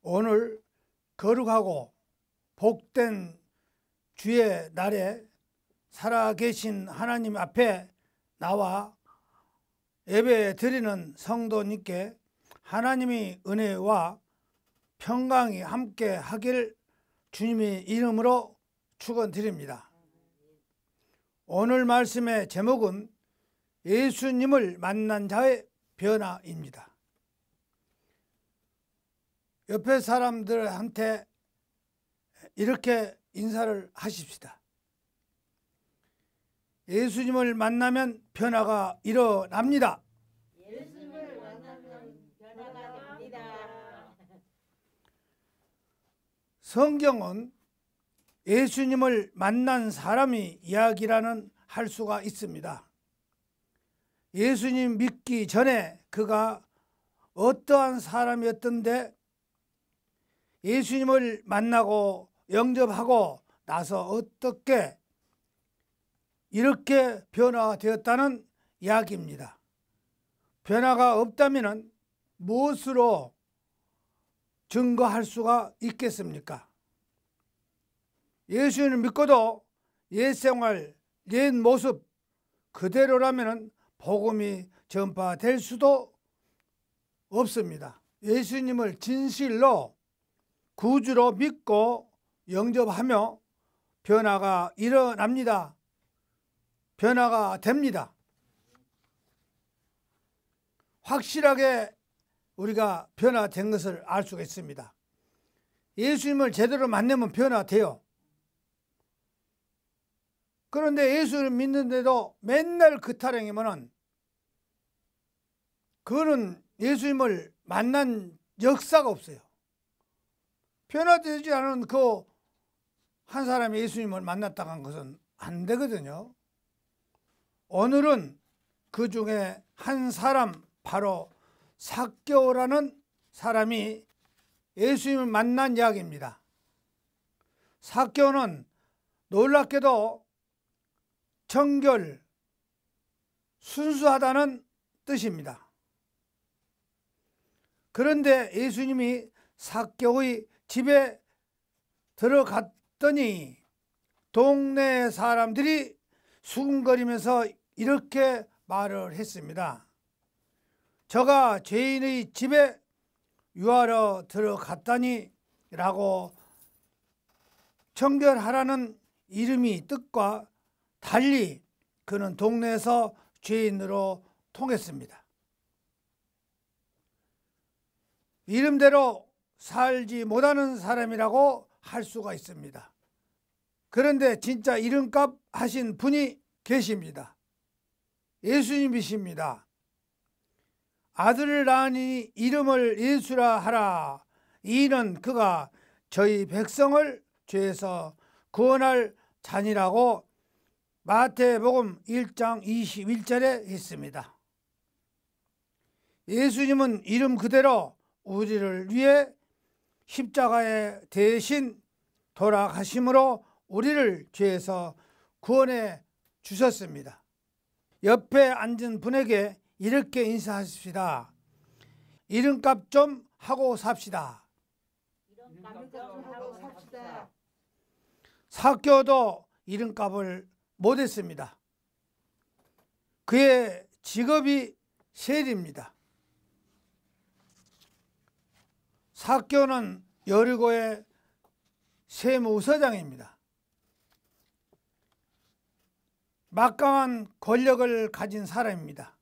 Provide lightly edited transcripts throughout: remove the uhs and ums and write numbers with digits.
오늘 거룩하고 복된 주의 날에 살아계신 하나님 앞에 나와 예배 드리는 성도님께 하나님의 은혜와 평강이 함께 하길 주님의 이름으로 축원드립니다. 오늘 말씀의 제목은 예수님을 만난 자의 변화입니다. 옆에 사람들한테 이렇게 인사를 하십시다. 예수님을 만나면 변화가 일어납니다. 예수님을 만나면 변화가 됩니다. 성경은 예수님을 만난 사람의 이야기라는 할 수가 있습니다. 예수님 믿기 전에 그가 어떠한 사람이었던데 예수님을 만나고 영접하고 나서 어떻게 이렇게 변화되었다는 이야기입니다. 변화가 없다면 무엇으로 증거할 수가 있겠습니까? 예수님을 믿고도 옛 생활, 옛 모습 그대로라면 복음이 전파될 수도 없습니다. 예수님을 진실로 구주로 믿고 영접하며 변화가 일어납니다. 변화가 됩니다. 확실하게 우리가 변화된 것을 알 수가 있습니다. 예수님을 제대로 만나면 변화돼요. 그런데 예수를 믿는데도 맨날 그 타령이면은 그거는 예수님을 만난 역사가 없어요. 변화되지 않은 그 한 사람이 예수님을 만났다고 한 것은 안 되거든요. 오늘은 그 중에 한 사람, 바로 삭개오라는 사람이 예수님을 만난 이야기입니다. 삭개오는 놀랍게도 정결, 순수하다는 뜻입니다. 그런데 예수님이 삭개오의 집에 들어갔더니 동네 사람들이 수군거리면서 이렇게 말을 했습니다. 저가 죄인의 집에 유하러 들어갔다니 라고 정결하라는 이름이 뜻과 달리 그는 동네에서 죄인으로 통했습니다. 이름대로 살지 못하는 사람이라고 할 수가 있습니다. 그런데 진짜 이름값 하신 분이 계십니다. 예수님이십니다. 아들을 낳으니 이름을 예수라 하라. 이는 그가 저희 백성을 죄에서 구원할 자니라고 마태복음 1장 21절에 있습니다. 예수님은 이름 그대로 우리를 위해 십자가에 대신 돌아가심으로 우리를 죄에서 구원해 주셨습니다. 옆에 앉은 분에게 이렇게 인사하십시다. 이름값 좀 하고 삽시다. 삭개오도 이름값을 못했습니다. 그의 직업이 세리입니다. 삭개오는 여리고의 세무서장입니다. 막강한 권력을 가진 사람입니다.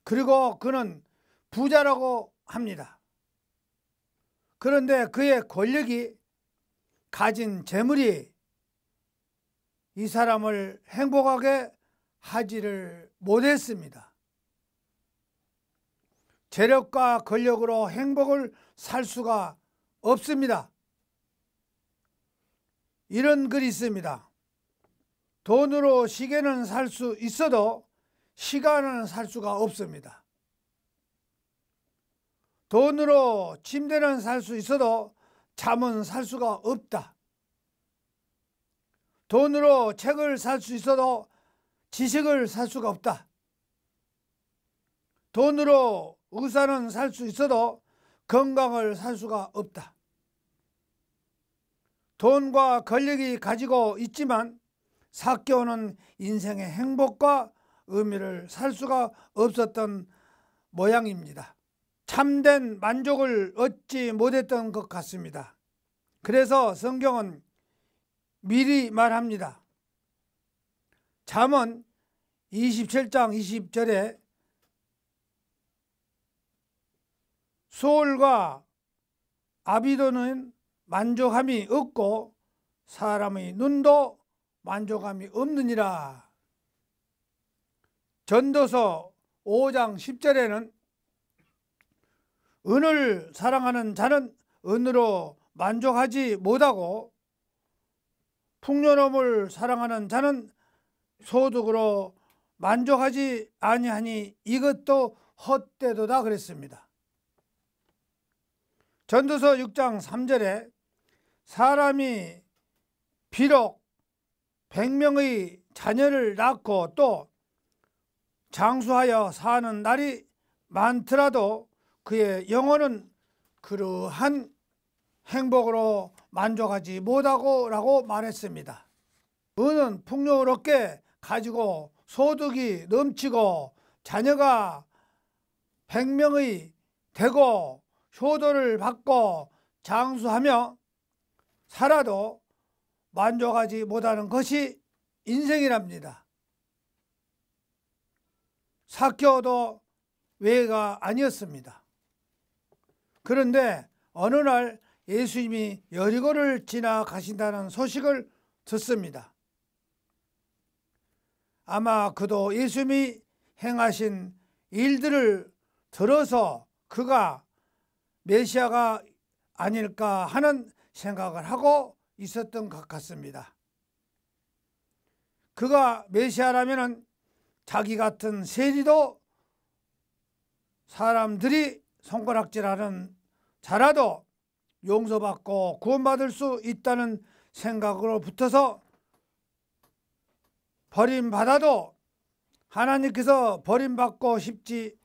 그리고 그는 부자라고 합니다. 그런데 그의 권력이 가진 재물이 이 사람을 행복하게 하지를 못했습니다. 재력과 권력으로 행복을 살 수가 없습니다. 이런 글이 있습니다. 돈으로 시계는 살 수 있어도 시간은 살 수가 없습니다. 돈으로 침대는 살 수 있어도 잠은 살 수가 없다. 돈으로 책을 살 수 있어도 지식을 살 수가 없다. 돈으로 의사는 살 수 있어도 건강을 살 수가 없다. 돈과 권력이 가지고 있지만 삭개오는 인생의 행복과 의미를 살 수가 없었던 모양입니다. 참된 만족을 얻지 못했던 것 같습니다. 그래서 성경은 미리 말합니다. 잠언 27장 20절에 소울과 아비도는 만족함이 없고 사람의 눈도 만족함이 없느니라. 전도서 5장 10절에는 은을 사랑하는 자는 은으로 만족하지 못하고 풍요로움을 사랑하는 자는 소득으로 만족하지 아니하니 이것도 헛되도다 그랬습니다. 전도서 6장 3절에 사람이 비록 100명의 자녀를 낳고 또 장수하여 사는 날이 많더라도 그의 영혼은 그러한 행복으로 만족하지 못하고 라고 말했습니다. 은은 풍요롭게 가지고 소득이 넘치고 자녀가 100명의 되고 효도를 받고 장수하며 살아도 만족하지 못하는 것이 인생이랍니다. 삭개오도 외가 아니었습니다. 그런데 어느 날 예수님이 여리고를 지나가신다는 소식을 듣습니다. 아마 그도 예수님이 행하신 일들을 들어서 그가 메시아가 아닐까 하는 생각을 하고 있었던 것 같습니다. 그가 메시아라면 자기 같은 세리도 사람들이 손가락질하는 자라도 용서받고 구원받을 수 있다는 생각으로 붙어서 버림받아도 하나님께서 버림받고 싶지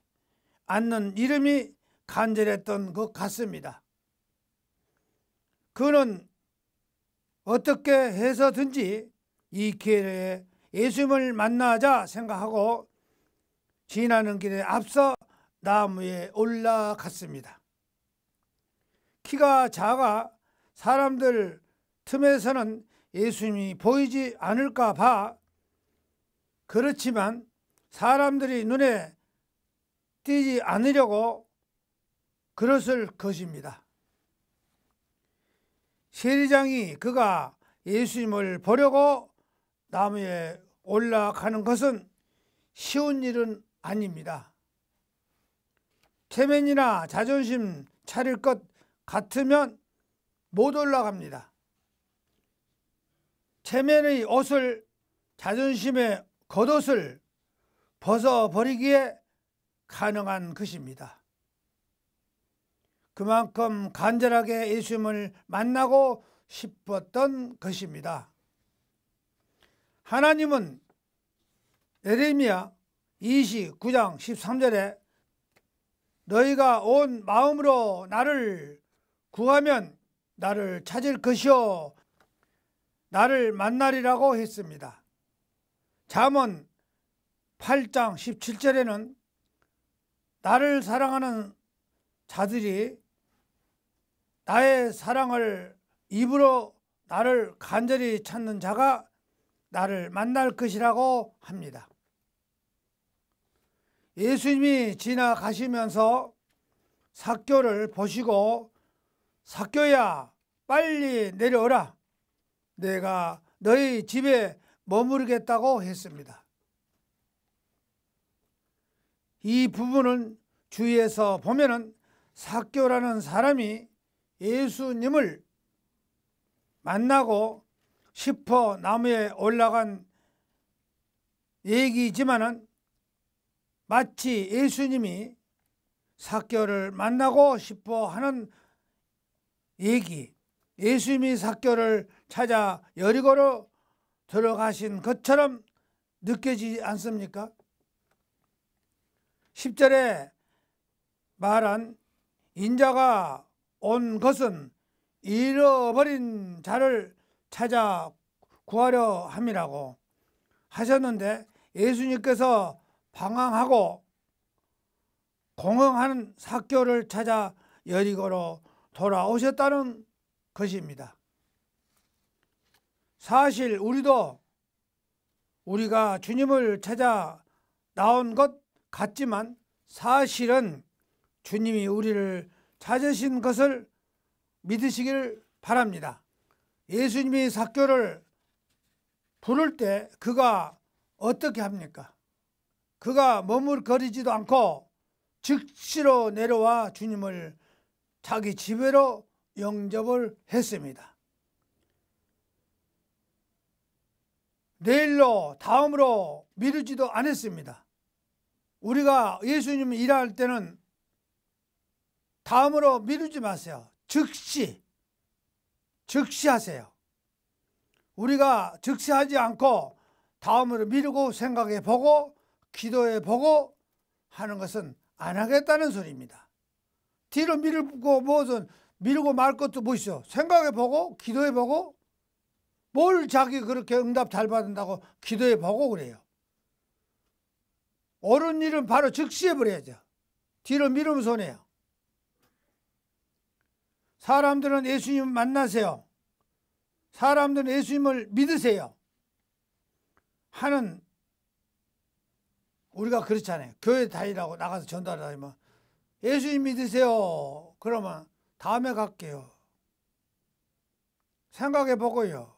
않는 이름이 간절했던 것 같습니다. 그는 어떻게 해서든지 이 기회에 예수님을 만나자 생각하고 지나는 길에 앞서 나무에 올라갔습니다. 키가 작아 사람들 틈에서는 예수님이 보이지 않을까 봐 그렇지만 사람들이 눈에 띄지 않으려고 그랬을 것입니다. 세리장이 그가 예수님을 보려고 나무에 올라가는 것은 쉬운 일은 아닙니다. 체면이나 자존심 차릴 것 같으면 못 올라갑니다. 체면의 옷을 자존심의 겉옷을 벗어버리기에 가능한 것입니다. 그만큼 간절하게 예수님을 만나고 싶었던 것입니다. 하나님은 예레미야 29장 13절에 너희가 온 마음으로 나를 구하면 나를 찾을 것이요 나를 만나리라고 했습니다. 잠언 8장 17절에는 나를 사랑하는 자들이 나의 사랑을 입으로 나를 간절히 찾는 자가 나를 만날 것이라고 합니다. 예수님이 지나가시면서 삭개오를 보시고 삭개오야 빨리 내려오라 내가 너희 집에 머무르겠다고 했습니다. 이 부분은 주위에서 보면은 삭개오라는 사람이 예수님을 만나고 싶어 나무에 올라간 얘기지만은 마치 예수님이 삭개오를 만나고 싶어 하는 얘기, 예수님이 삭개오를 찾아 여리고로 들어가신 것처럼 느껴지지 않습니까? 10절에 말한 인자가 온 것은 잃어버린 자를 찾아 구하려 함이라고 하셨는데, 예수님께서 방황하고 공허한 삭개오를 찾아 여리고로 돌아오셨다는 것입니다. 사실 우리가 주님을 찾아 나온 것 같지만 사실은 주님이 우리를 찾으신 것을 믿으시기를 바랍니다. 예수님이 삭개오를 부를 때 그가 어떻게 합니까? 그가 머뭇거리지도 않고 즉시로 내려와 주님을 자기 집으로 영접을 했습니다. 내일로 다음으로 미루지도 않았습니다. 우리가 예수님을 일할 때는 다음으로 미루지 마세요. 즉시 하세요. 우리가 즉시하지 않고 다음으로 미루고 생각해 보고 기도해 보고 하는 것은 안 하겠다는 소리입니다. 뒤로 미루고 무엇은 미루고 말 것도 뭐 있어. 생각해 보고 기도해 보고, 뭘 자기 그렇게 응답 잘 받는다고 기도해 보고 그래요. 옳은 일은 바로 즉시 해버려야죠. 뒤로 미루면 손해요. 사람들은 예수님 만나세요, 사람들은 예수님을 믿으세요 하는, 우리가 그렇잖아요. 교회 다니라고 나가서 전달을 하면 예수님 믿으세요 그러면 다음에 갈게요. 생각해 보고요.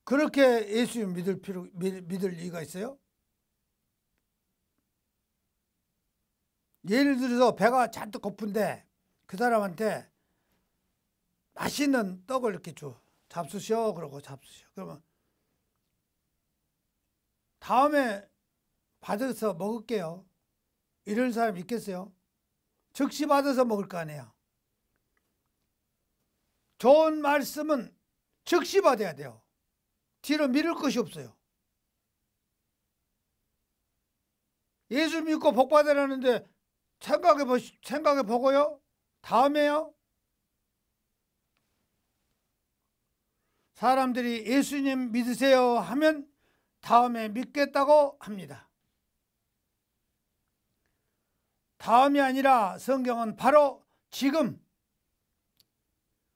그렇게 예수님 믿을 이유가 있어요? 예를 들어서 배가 잔뜩 고픈데 그 사람한테 맛있는 떡을 이렇게 줘. 잡수셔. 그러고 잡수셔. 그러면 다음에 받아서 먹을게요. 이럴 사람 있겠어요? 즉시 받아서 먹을 거 아니에요. 좋은 말씀은 즉시 받아야 돼요. 뒤로 미룰 것이 없어요. 예수 믿고 복 받으라는데 생각해 보고요. 다음에요. 사람들이 예수님 믿으세요 하면 다음에 믿겠다고 합니다. 다음이 아니라 성경은 바로 지금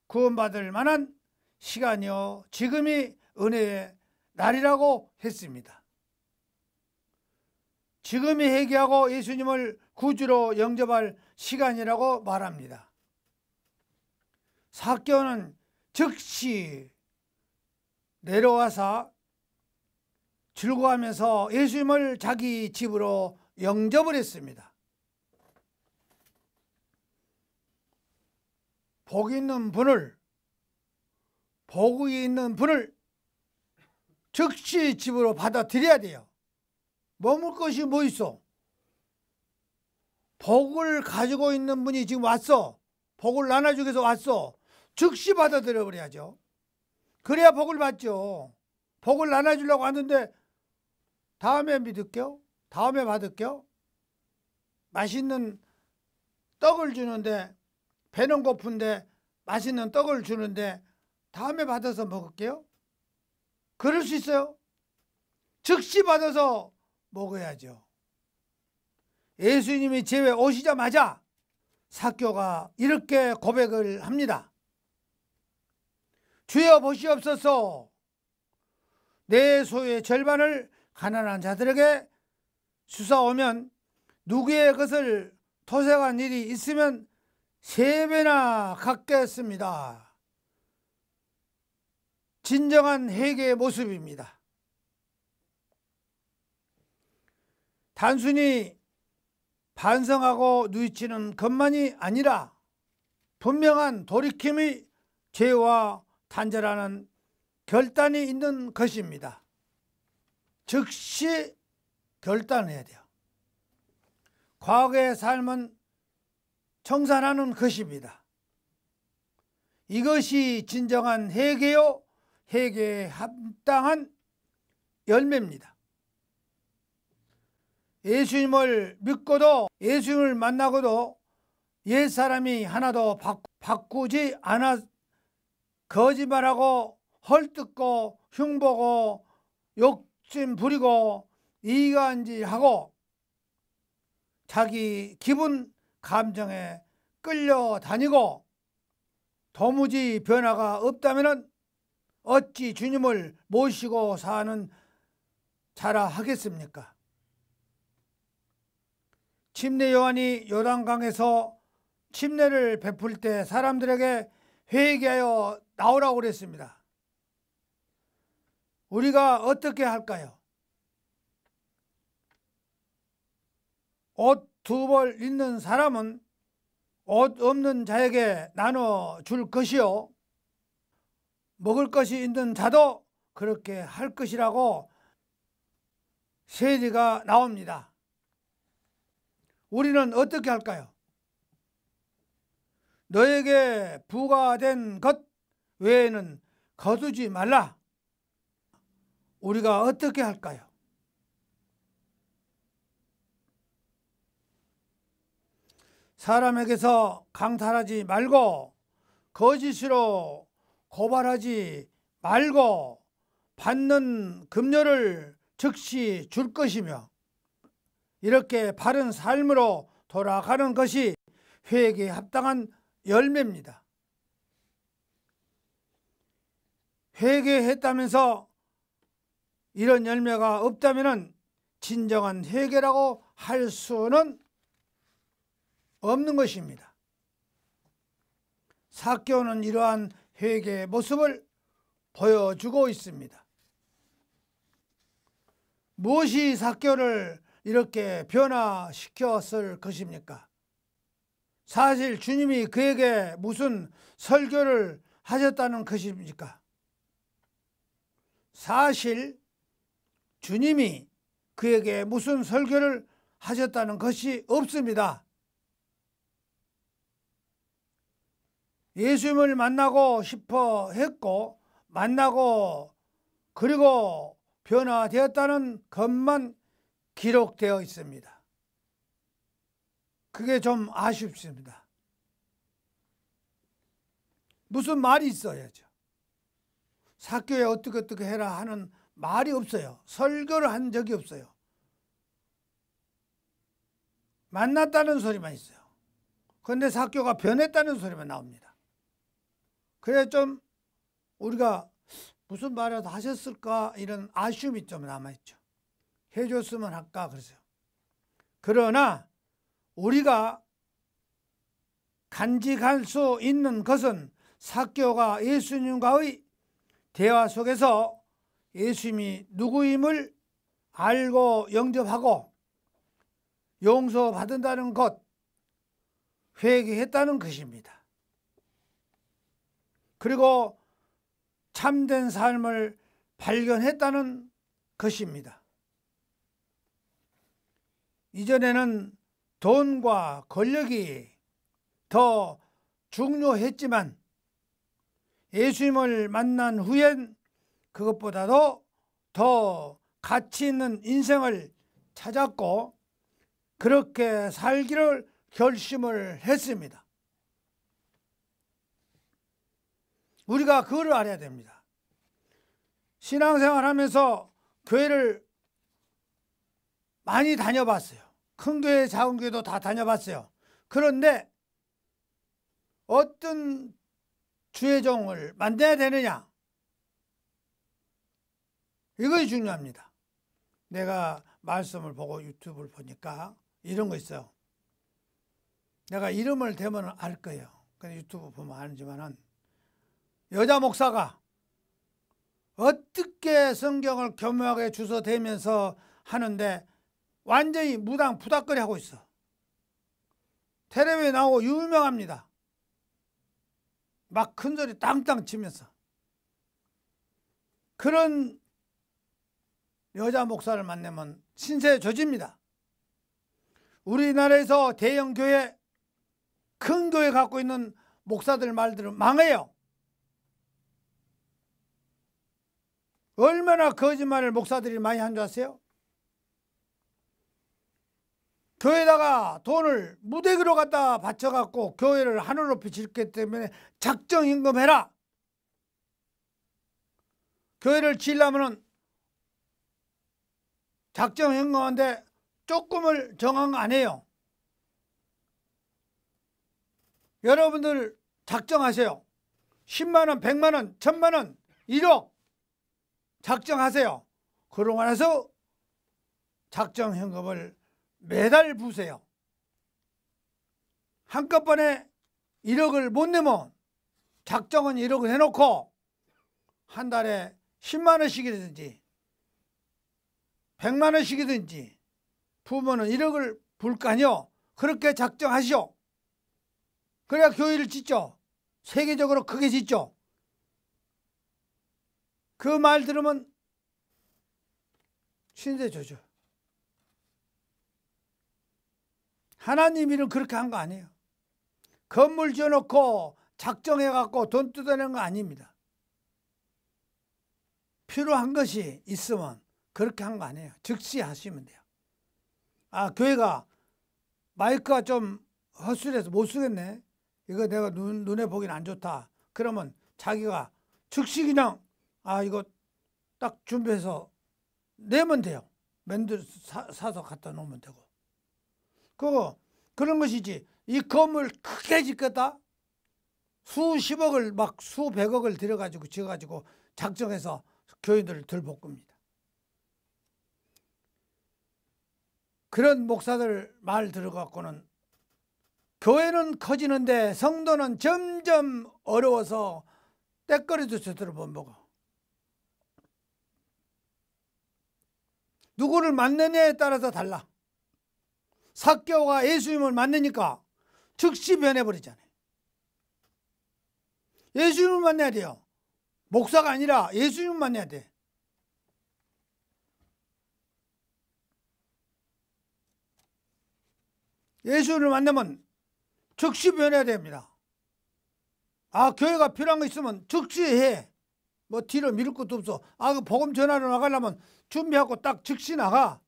구원받을 만한 시간이요, 지금이 은혜의 날이라고 했습니다. 지금이 회개하고 예수님을 구주로 영접할 시간이라고 말합니다. 삭개오는 즉시 내려와서 즐거워하면서 예수님을 자기 집으로 영접을 했습니다. 복이 있는 분을, 복이 있는 분을 즉시 집으로 받아들여야 돼요. 머물 것이 뭐 있어? 복을 가지고 있는 분이 지금 왔어. 복을 나눠주기 위해서 왔어. 즉시 받아들여 버려야죠. 그래야 복을 받죠. 복을 나눠주려고 왔는데 다음에 믿을게요, 다음에 받을게요. 맛있는 떡을 주는데, 배는 고픈데 맛있는 떡을 주는데 다음에 받아서 먹을게요. 그럴 수 있어요? 즉시 받아서 먹어야죠. 예수님이 제외 오시자마자 삭개오가 이렇게 고백을 합니다. 주여 보시옵소서, 내 소유의 절반을 가난한 자들에게 주사오면 누구의 것을 토색한 일이 있으면 3배나 갚겠습니다. 진정한 회개의 모습입니다. 단순히 반성하고 누이치는 것만이 아니라 분명한 돌이킴의 죄와 단절하는 결단이 있는 것입니다. 즉시 결단해야 돼요. 과거의 삶은 청산하는 것입니다. 이것이 진정한 회개요, 회개에 합당한 열매입니다. 예수님을 믿고도 예수님을 만나고도 옛사람이 하나도 바꾸지 않아 거짓말하고 헐뜯고 흉보고 욕심 부리고 이간질하고 자기 기분 감정에 끌려다니고 도무지 변화가 없다면 어찌 주님을 모시고 사는 자라 하겠습니까? 침례 요한이 요단강에서 침례를 베풀 때 사람들에게 회개하여 나오라고 그랬습니다. 우리가 어떻게 할까요? 옷 2벌 있는 사람은 옷 없는 자에게 나눠 줄 것이요, 먹을 것이 있는 자도 그렇게 할 것이라고 세리가 나옵니다. 우리는 어떻게 할까요? 너에게 부과된 것 외에는 거두지 말라. 우리가 어떻게 할까요? 사람에게서 강탈하지 말고 거짓으로 고발하지 말고 받는 급료를 즉시 줄 것이며 이렇게 바른 삶으로 돌아가는 것이 회개에 합당한 열매입니다. 회개했다면서 이런 열매가 없다면 진정한 회개라고 할 수는 없는 것입니다. 삭개오는 이러한 회개의 모습을 보여주고 있습니다. 무엇이 삭개오를 이렇게 변화시켰을 것입니까? 사실 주님이 그에게 무슨 설교를 하셨다는 것입니까? 사실 주님이 그에게 무슨 설교를 하셨다는 것이 없습니다. 예수님을 만나고 싶어 했고 만나고 그리고 변화되었다는 것만 기록되어 있습니다. 그게 좀 아쉽습니다. 무슨 말이 있어야죠. 삭개오에 어떻게 해라 하는 말이 없어요. 설교를 한 적이 없어요. 만났다는 소리만 있어요. 그런데 삭개오가 변했다는 소리만 나옵니다. 그래 좀 우리가 무슨 말이라도 하셨을까 이런 아쉬움이 좀 남아있죠. 해줬으면 할까 그러세요. 그러나 우리가 간직할 수 있는 것은 삭개오가 예수님과의 대화 속에서 예수님이 누구임을 알고 영접하고 용서받는다는 것, 회개했다는 것입니다. 그리고 참된 삶을 발견했다는 것입니다. 이전에는 돈과 권력이 더 중요했지만 예수님을 만난 후엔 그것보다도 더 가치 있는 인생을 찾았고 그렇게 살기를 결심을 했습니다. 우리가 그걸 알아야 됩니다. 신앙생활 하면서 교회를 많이 다녀봤어요. 큰 교회, 작은 교회도 다 다녀봤어요. 그런데 어떤 주의 종을 만나야 되느냐? 이것이 중요합니다. 내가 말씀을 보고 유튜브를 보니까 이런 거 있어요. 내가 이름을 대면 알 거예요. 그냥 유튜브 보면 아는지만은 여자 목사가 어떻게 성경을 교묘하게 주워대면서 하는데 완전히 무당 부닥거리 하고 있어. 텔레비에 나오고 유명합니다. 막 큰소리 땅땅 치면서. 그런 여자 목사를 만나면 신세 조집니다. 우리나라에서 대형 교회, 큰 교회 갖고 있는 목사들 말들은 망해요. 얼마나 거짓말을 목사들이 많이 한 줄 아세요? 교회에다가 돈을 무대기로 갖다 바쳐갖고 교회를 하늘 높이 짓기 때문에 작정임금 해라. 교회를 지으려면은 작정임금한데 조금을 정한 거 아니에요. 여러분들 작정하세요. 10만원, 100만원, 1000만원, 1억 작정하세요. 그러고 나서 작정현금을 매달 부세요. 한꺼번에 1억을 못 내면 작정은 1억을 해놓고 한 달에 10만원씩이든지 100만원씩이든지 부모는 1억을 불 거 아니요. 그렇게 작정하시오. 그래야 교회를 짓죠. 세계적으로 크게 짓죠. 그 말 들으면 신세 조죠. 하나님 일은 그렇게 한 거 아니에요. 건물 지어놓고 작정해갖고 돈 뜯어낸 거 아닙니다. 필요한 것이 있으면 그렇게 한 거 아니에요. 즉시 하시면 돼요. 아, 교회가 마이크가 좀 헛소리해서 못 쓰겠네. 이거 내가 눈에 보기는 안 좋다. 그러면 자기가 즉시 그냥 이거 딱 준비해서 내면 돼요. 맨들 사서 갖다 놓으면 되고. 그런 것이지. 이 건물 크게 짓겠다? 수십억을 막 수백억을 들여가지고 지어가지고 작정해서 교인들을 들볶습니다. 그런 목사들 말 들어갖고는 교회는 커지는데 성도는 점점 어려워서 때거리도 제대로 못 먹어. 누구를 만나냐에 따라서 달라. 삭개오가 예수님을 만나니까 즉시 변해버리잖아요. 예수님을 만나야 돼요. 목사가 아니라 예수님을 만나야 돼. 예수님을 만나면 즉시 변해야 됩니다. 교회가 필요한 거 있으면 즉시 해. 뭐 뒤로 미룰 것도 없어. 그 복음 전하러 나가려면 준비하고 딱 즉시 나가.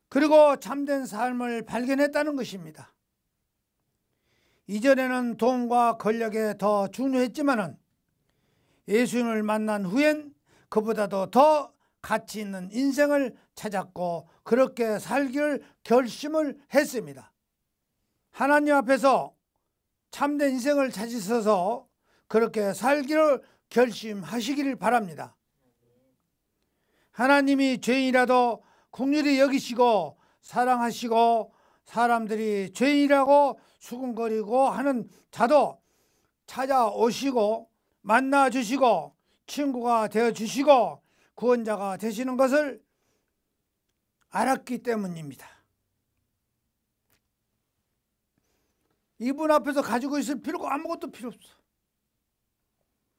그리고 참된 삶을 발견했다는 것입니다. 이전에는 돈과 권력에 더 중요했지만은 예수님을 만난 후엔 그보다도 더 가치 있는 인생을 찾았고 그렇게 살기를 결심을 했습니다. 하나님 앞에서 참된 인생을 찾으셔서 그렇게 살기를 결심하시기를 바랍니다. 하나님이 죄인이라도 긍휼히 여기시고 사랑하시고 사람들이 죄인이라고 수군거리고 하는 자도 찾아오시고 만나주시고 친구가 되어주시고 구원자가 되시는 것을 알았기 때문입니다. 이분 앞에서 가지고 있을 필요가 아무것도 필요 없어.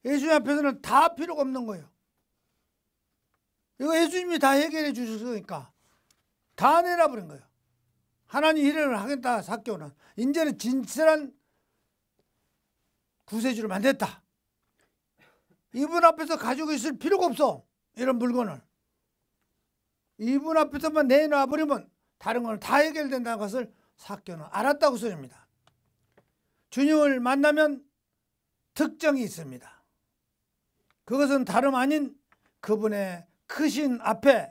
예수님 앞에서는 다 필요가 없는 거예요. 이거 예수님이 다 해결해 주셨으니까 다 내놔버린 거예요. 하나님 일을 하겠다. 삭개오는 이제는 진실한 구세주를 만들었다. 이분 앞에서 가지고 있을 필요가 없어. 이런 물건을 이분 앞에서만 내놔버리면 다른 건 다 해결된다는 것을 삭개오는 알았다고 소리입니다. 주님을 만나면 특정이 있습니다. 그것은 다름 아닌 그분의 크신 앞에,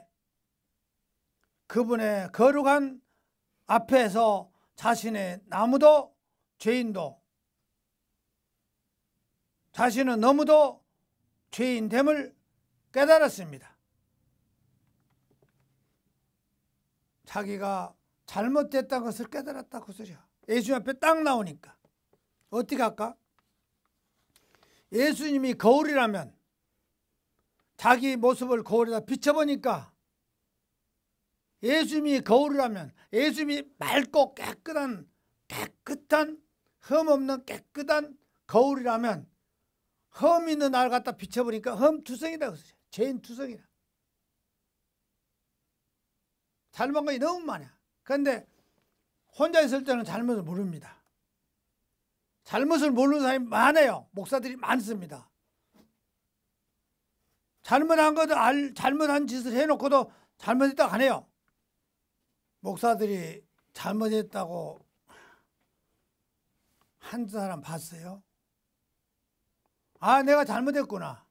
그분의 거룩한 앞에서 자신의 나무도 죄인도 자신은 너무도 죄인됨을 깨달았습니다. 자기가 잘못됐다는 것을 깨달았다고 소리야. 예수님 앞에 딱 나오니까 어떻게 할까? 예수님이 거울이라면 자기 모습을 거울에다 비춰보니까 예수님이 거울이라면 예수님이 맑고 깨끗한 흠없는 깨끗한 거울이라면 흠 있는 날 갖다 비춰보니까 흠투성이다. 죄인 투성이다. 잘못한 것이 너무 많아. 그런데 혼자 있을 때는 잘못을 모릅니다. 잘못을 모르는 사람이 많아요. 목사들이 많습니다. 잘못한 것도 잘못한 짓을 해놓고도 잘못했다고 안 해요. 목사들이 잘못했다고 한 사람 봤어요? 아, 내가 잘못했구나.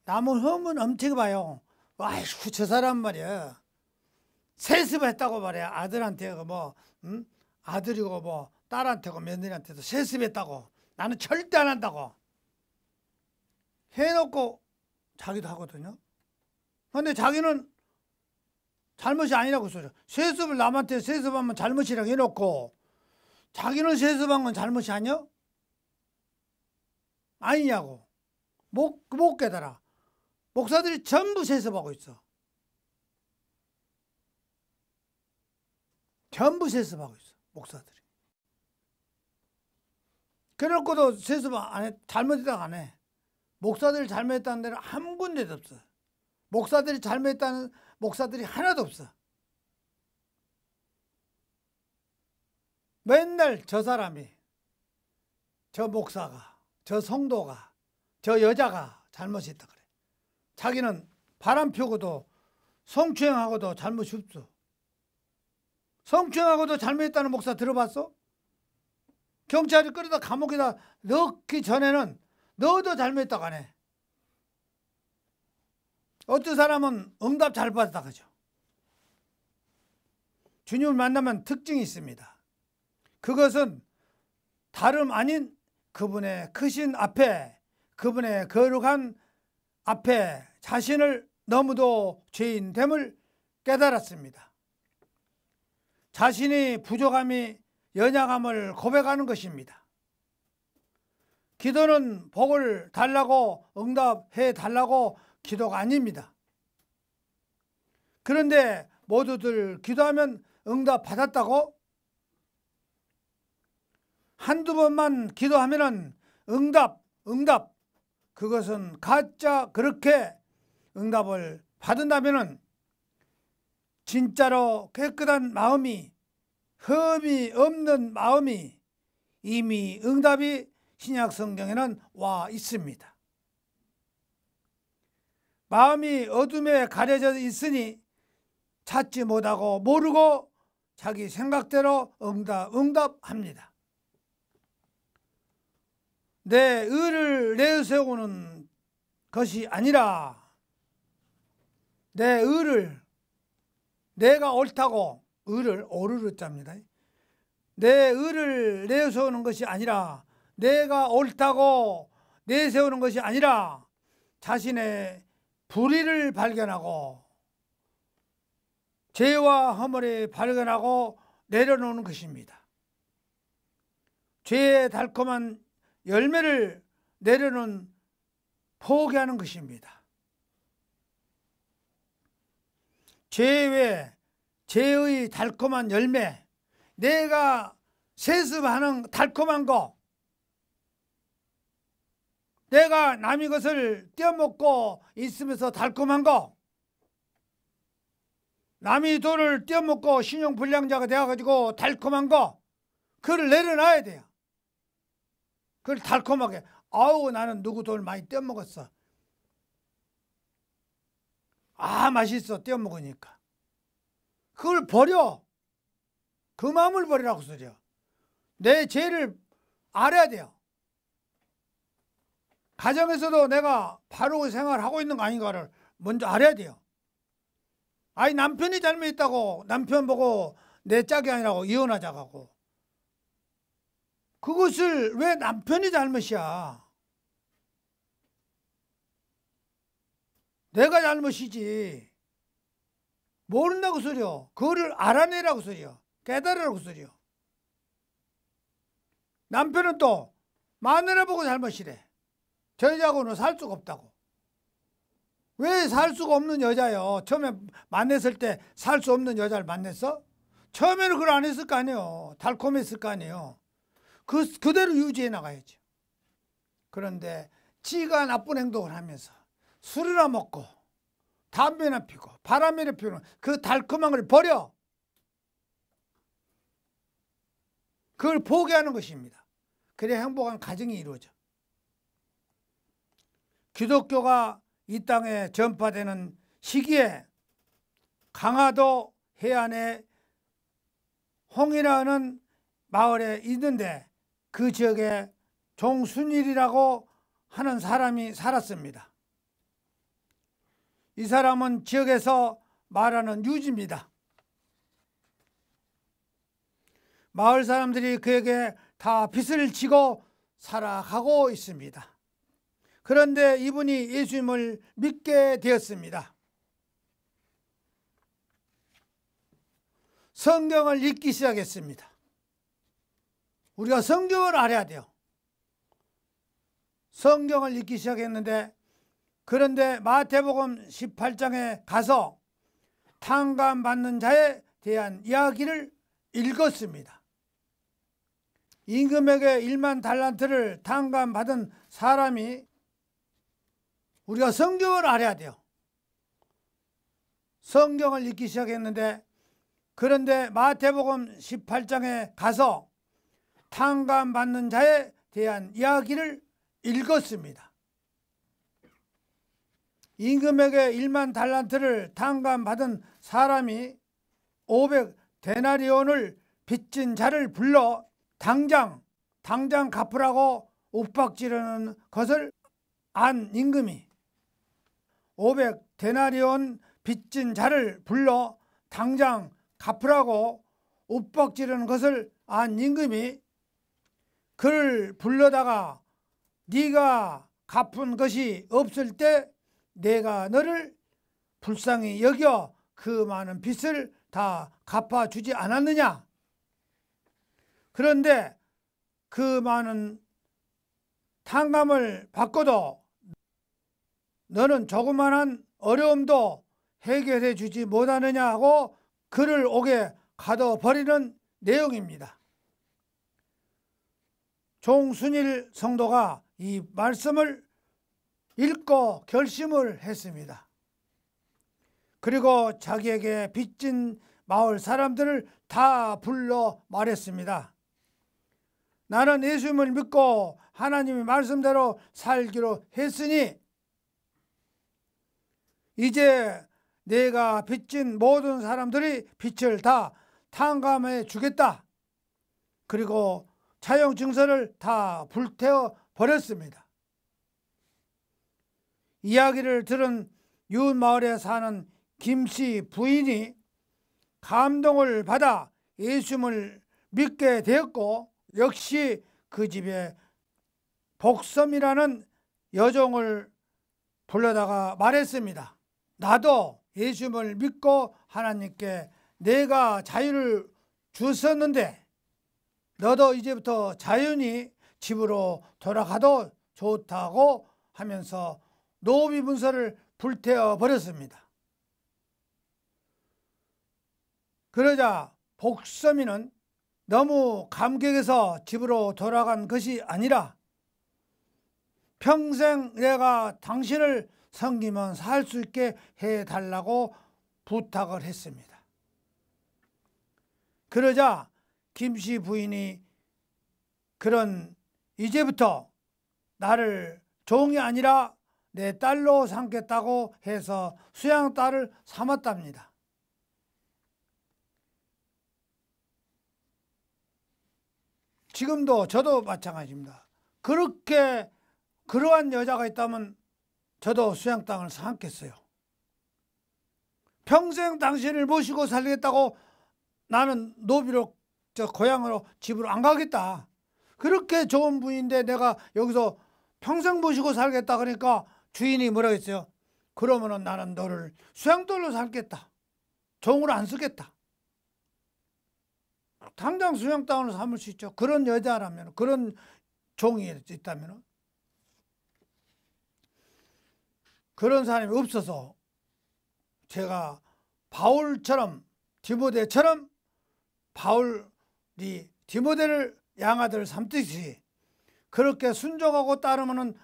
남은 흠은 엄청 봐요. 아이고, 저 사람 말이야. 세습했다고 말이야. 아들한테 뭐, 아들이고 뭐, 딸한테고 며느리한테도 세습했다고. 나는 절대 안 한다고. 해놓고 자기도 하거든요. 근데 자기는 잘못이 아니라고 소리야. 세습을 남한테 세습하면 잘못이라고 해놓고 자기는 세습한 건 잘못이 아니야? 아니냐고. 못 깨달아. 목사들이 전부 세습하고 있어. 전부 세습하고 있어. 목사들이. 그래놓고도 세습 안 해. 잘못했다고 안 해. 목사들이 잘못했다는 데는 한 군데도 없어. 목사들이 잘못했다는 목사들이 하나도 없어. 맨날 저 사람이, 저 목사가, 저 성도가, 저 여자가 잘못했다 그래. 자기는 바람 피우고도 성추행하고도 잘못이 없어. 성추행하고도 잘못했다는 목사 들어봤어? 경찰이 끌어다 감옥에다 넣기 전에는 너도 잘못했다고 안 해. 어떤 사람은 응답 잘 받았다 그죠? 주님을 만나면 특징이 있습니다. 그것은 다름 아닌 그분의 크신 앞에, 그분의 거룩한 앞에 자신을 너무도 죄인됨을 깨달았습니다. 자신이 부족함이 연약함을 고백하는 것입니다. 기도는 복을 달라고 응답해 달라고 기도가 아닙니다. 그런데 모두들 기도하면 응답 받았다고? 한두 번만 기도하면은 응답, 그것은 가짜. 그렇게 응답을 받은다면은 진짜로 깨끗한 마음이, 흠이 없는 마음이 이미 응답이 신약 성경에는 와 있습니다. 마음이 어둠에 가려져 있으니 찾지 못하고 모르고 자기 생각대로 응답합니다. 내 의를 내세우는 것이 아니라 내 의를, 내가 옳다고, 의를 오르르 짭니다. 내 의를 내세우는 것이 아니라, 내가 옳다고 내세우는 것이 아니라 자신의 불의를 발견하고 죄와 허물을 발견하고 내려놓는 것입니다. 죄의 달콤한 열매를 내려놓은 포기하는 것입니다. 죄의 달콤한 열매, 내가 세습하는 달콤한 거, 내가 남의 것을 떼어먹고 있으면서 달콤한 거, 남의 돈을 떼어먹고 신용불량자가 되어가지고 달콤한 거, 그걸 내려놔야 돼요. 그걸 달콤하게, 아우 나는 누구 돈을 많이 떼어먹었어. 아 맛있어 떼어먹으니까. 그걸 버려. 그 마음을 버리라고 소리야. 내 죄를 알아야 돼요. 가정에서도 내가 바로 생활하고 있는 거 아닌가를 먼저 알아야 돼요. 아니 남편이 잘못했다고 남편 보고 내 짝이 아니라고 이혼하자고 하고, 그것을 왜 남편이 잘못이야? 내가 잘못이지. 모른다고 소리요. 그거를 알아내라고 소리요. 깨달으라고 소리요. 남편은 또 마누라 보고 잘못이래. 저 여자하고는 살 수가 없다고. 왜 살 수가 없는 여자요? 처음에 만났을 때 살 수 없는 여자를 만났어? 처음에는 그걸 안 했을 거 아니에요. 달콤했을 거 아니에요. 그대로 유지해 나가야죠. 그런데 지가 나쁜 행동을 하면서 술이나 먹고 담배나 피고 바람이나 피우는 그 달콤한 걸 버려. 그걸 포기하는 것입니다. 그래야 행복한 가정이 이루어져. 기독교가 이 땅에 전파되는 시기에 강화도 해안에 홍이라는 마을에 있는데 그 지역에 종순일이라고 하는 사람이 살았습니다. 이 사람은 지역에서 말하는 유지입니다. 마을 사람들이 그에게 다 빚을 지고 살아가고 있습니다. 그런데 이분이 예수님을 믿게 되었습니다. 성경을 읽기 시작했습니다. 우리가 성경을 알아야 돼요. 성경을 읽기 시작했는데, 그런데 마태복음 18장에 가서 탕감받는 자에 대한 이야기를 읽었습니다. 임금에게 1만 달란트를 탕감받은 사람이, 우리가 성경을 알아야 돼요. 성경을 읽기 시작했는데, 그런데 마태복음 18장에 가서 탕감받는 자에 대한 이야기를 읽었습니다. 임금에게 1만 달란트를 탕감받은 사람이 500데나리온을 빚진 자를 불러 당장 갚으라고 윽박지르는 것을 안 임금이, 500데나리온 빚진 자를 불러 당장 갚으라고 윽박지르는 것을 안 임금이 그를 불러다가 네가 갚은 것이 없을 때 내가 너를 불쌍히 여겨 그 많은 빚을 다 갚아주지 않았느냐? 그런데 그 많은 탕감을 받고도 너는 조그만한 어려움도 해결해 주지 못하느냐 하고 그를 옥에 가둬버리는 내용입니다. 종순일 성도가 이 말씀을 읽고 결심을 했습니다. 그리고 자기에게 빚진 마을 사람들을 다 불러 말했습니다. 나는 예수님을 믿고 하나님의 말씀대로 살기로 했으니 이제 내가 빚진 모든 사람들이 빚을 다 탕감해 주겠다. 그리고 차용 증서를 다 불태워 버렸습니다. 이야기를 들은 이웃마을에 사는 김씨 부인이 감동을 받아 예수님을 믿게 되었고, 역시 그 집에 복섬이라는 여종을 불러다가 말했습니다. 나도 예수님을 믿고 하나님께 내가 자유를 주셨는데 너도 이제부터 자연히 집으로 돌아가도 좋다고 하면서 노비 문서를 불태워 버렸습니다. 그러자 복섬이는 너무 감격해서 집으로 돌아간 것이 아니라 평생 내가 당신을 섬기면 살 수 있게 해달라고 부탁을 했습니다. 그러자 김씨 부인이 이제부터 나를 종이 아니라 내 딸로 삼겠다고 해서 수양딸을 삼았답니다. 지금도 저도 마찬가지입니다. 그러한 여자가 있다면 저도 수양땅을 삼겠어요. 평생 당신을 모시고 살겠다고 나는 노비로 고향으로 집으로 안 가겠다. 그렇게 좋은 분인데 내가 여기서 평생 모시고 살겠다 그러니까 주인이 뭐라고 했어요? 그러면은 나는 너를 수양딸로 삼겠다. 종으로 안 쓰겠다. 당장 수양땅으로 삼을 수 있죠. 그런 여자라면, 그런 종이 있다면. 그런 사람이 없어서 제가 바울처럼, 디모데처럼 바울이 디모데를 양아들 삼듯이 그렇게 순종하고 따르면은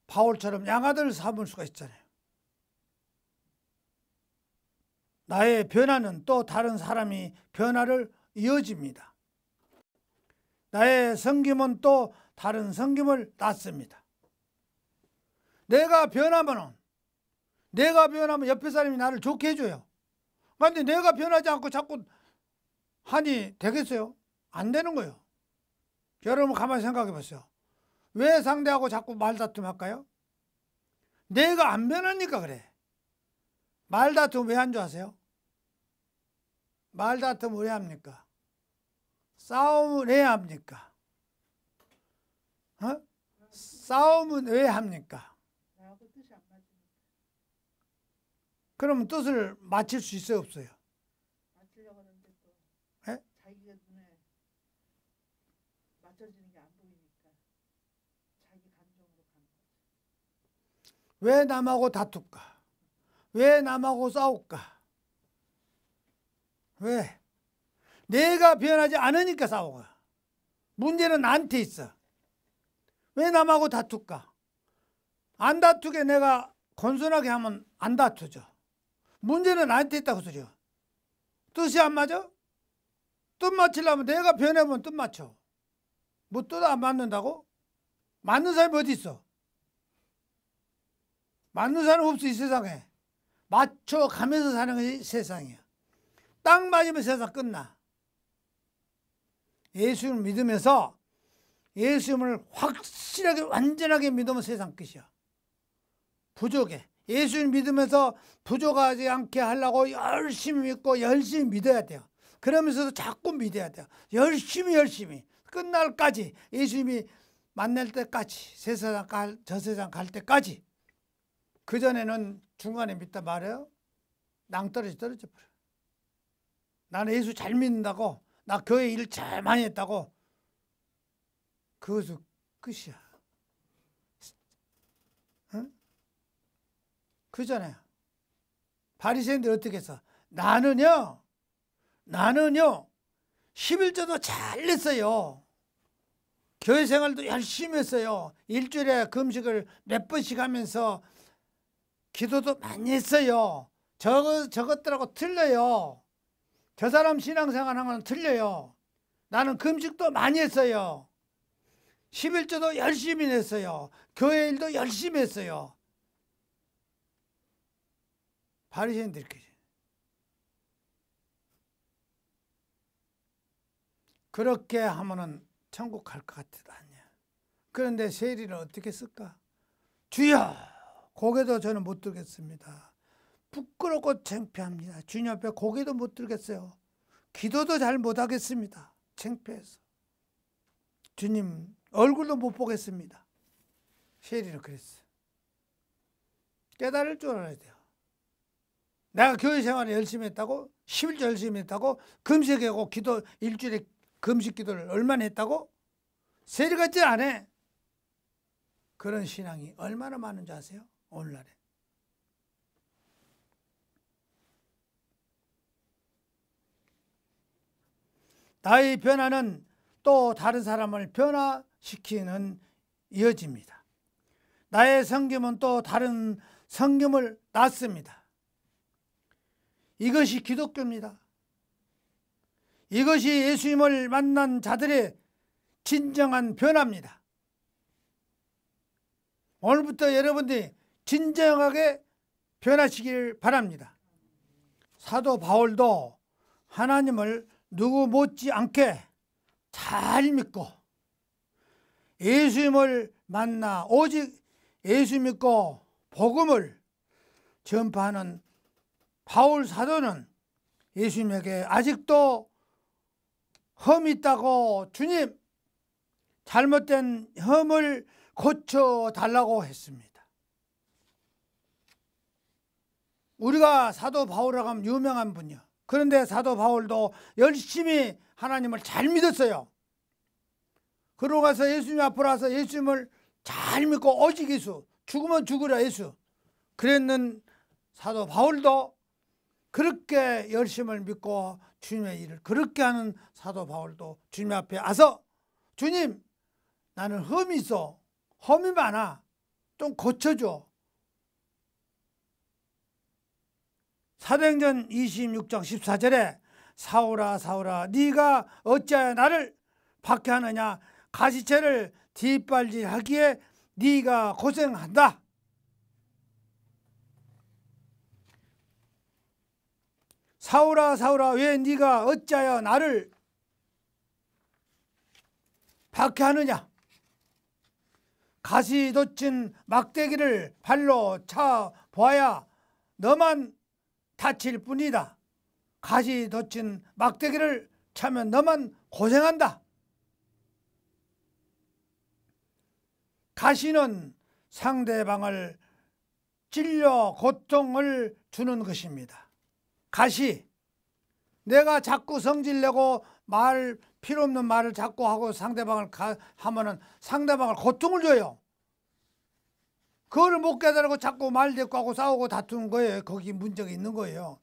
바울처럼 양아들 삼을 수가 있잖아요. 나의 변화는 또 다른 사람이 변화를 이어집니다. 나의 섬김은 또 다른 섬김을 낳습니다. 내가 변하면은 내가 변하면 옆에 사람이 나를 좋게 해줘요. 그런데 내가 변하지 않고 자꾸 하니 되겠어요? 안 되는 거예요. 여러분 가만히 생각해 보세요. 왜 상대하고 자꾸 말다툼 할까요? 내가 안 변하니까 그래. 말다툼 왜 안 좋아하세요? 말다툼 왜 합니까? 싸움을 왜 합니까? 싸움은 왜 합니까? 나하고 뜻이 안 맞으니까. 그러면 뜻을 맞출 수 있어요, 없어요? 맞추려고 하는데 또 예? 자기가 눈에 맞춰지는 게 안 보이니까 자기 감정으로 가는 거지. 왜 남하고 다툴까? 왜 남하고 싸울까? 왜? 내가 변하지 않으니까 싸우고. 문제는 나한테 있어. 왜 남하고 다툴까? 안 다투게 내가 건선하게 하면 안 다투죠. 문제는 나한테 있다고 소리야. 뜻이 안 맞아? 뜻 맞추려면 내가 변해보면 뜻 맞춰. 뭐 뜻 안 맞는다고? 맞는 사람이 어디 있어? 맞는 사람 없어, 이 세상에. 맞춰가면서 사는 것이 세상이야. 딱 맞으면 세상 끝나. 예수를 믿으면서 예수님을 확실하게 완전하게 믿으면 세상 끝이야. 부족해. 예수를 믿으면서 부족하지 않게 하려고 열심히 믿고 열심히 믿어야 돼요. 그러면서도 자꾸 믿어야 돼요. 열심히 끝날까지, 예수님이 만날 때까지, 저 세상 갈 때까지. 그전에는 중간에 믿다 말해요. 낭떠러지 떨어져 버려. 나는 예수 잘 믿는다고, 나 교회 일 잘 많이 했다고, 그것은 끝이야. 응? 그잖아요. 바리새인들 어떻게 했어? 나는요 11조도 잘 냈어요. 교회 생활도 열심히 했어요. 일주일에 금식을 몇 번씩 하면서 기도도 많이 했어요. 저것들하고 틀려요. 저 사람 신앙생활하는 건 틀려요. 나는 금식도 많이 했어요. 11조도 열심히 냈어요. 교회 일도 열심히 했어요. 바리새인들끼리. 그렇게 하면은 천국 갈 것 같지도 않냐. 그런데 세리는 어떻게 쓸까? 주여, 고개도 저는 못 들겠습니다. 부끄럽고 창피합니다. 주님 앞에 고개도 못 들겠어요. 기도도 잘 못하겠습니다. 창피해서. 주님 얼굴도 못 보겠습니다. 세리는 그랬어. 깨달을 줄 알아야 돼요. 내가 교회 생활을 열심히 했다고, 11조 열심히 했다고, 금식하고 기도 일주일에 금식 기도를 얼마나 했다고? 세리 같지 않아. 그런 신앙이 얼마나 많은 줄 아세요? 오늘날에. 나의 변화는 또 다른 사람을 변화시키는 이어집니다. 나의 성김은 또 다른 성김을 낳습니다. 이것이 기독교입니다. 이것이 예수님을 만난 자들의 진정한 변화입니다. 오늘부터 여러분들이 진정하게 변화시키길 바랍니다. 사도 바울도 하나님을 누구 못지않게 잘 믿고 예수님을 만나 오직 예수 믿고 복음을 전파하는 바울 사도는 예수님에게 아직도 흠이 있다고 주님 잘못된 흠을 고쳐달라고 했습니다. 우리가 사도 바울이라고 하면 유명한 분이요. 그런데 사도 바울도 열심히 하나님을 잘 믿었어요. 그러고 가서 예수님 앞으로 와서 예수님을 잘 믿고 오직 예수, 죽으면 죽으라 예수. 그랬는 사도 바울도 그렇게 열심을 믿고 주님의 일을 그렇게 하는 사도 바울도 주님 앞에 와서 주님 나는 흠이 있어. 흠이 많아. 좀 고쳐줘. 사도행전 26장 14절에 사울아 사울아 네가 어찌하여 나를 박해하느냐 가시체를 뒷발질하기에 네가 고생한다. 사울아 사울아 왜 네가 어찌하여 나를 박해하느냐. 가시 돋친 막대기를 발로 차 보아야 너만 다칠 뿐이다. 가시 돋친 막대기를 차면 너만 고생한다. 가시는 상대방을 찔려 고통을 주는 것입니다. 가시, 내가 자꾸 성질내고 말 필요 없는 말을 자꾸 하고 상대방을 하면은 상대방을 고통을 줘요. 그거를 못 깨달고 자꾸 말 대꾸하고 싸우고 다투는 거예요. 거기 문제가 있는 거예요.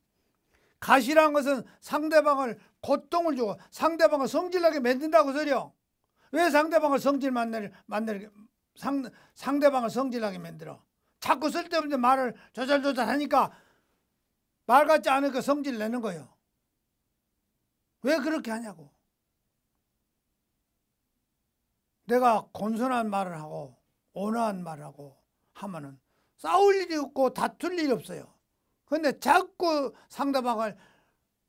가시라는 것은 상대방을 고통을 주고 상대방을 성질나게 만든다고 소리요. 왜 상대방을 상대방을 성질나게 만들어? 자꾸 쓸데없는 말을 조잘조잘 하니까 말 같지 않으니까 성질 내는 거예요. 왜 그렇게 하냐고. 내가 건선한 말을 하고 온화한 말을 하고 하면은 싸울 일이 없고 다툴 일이 없어요. 그런데 자꾸 상대방을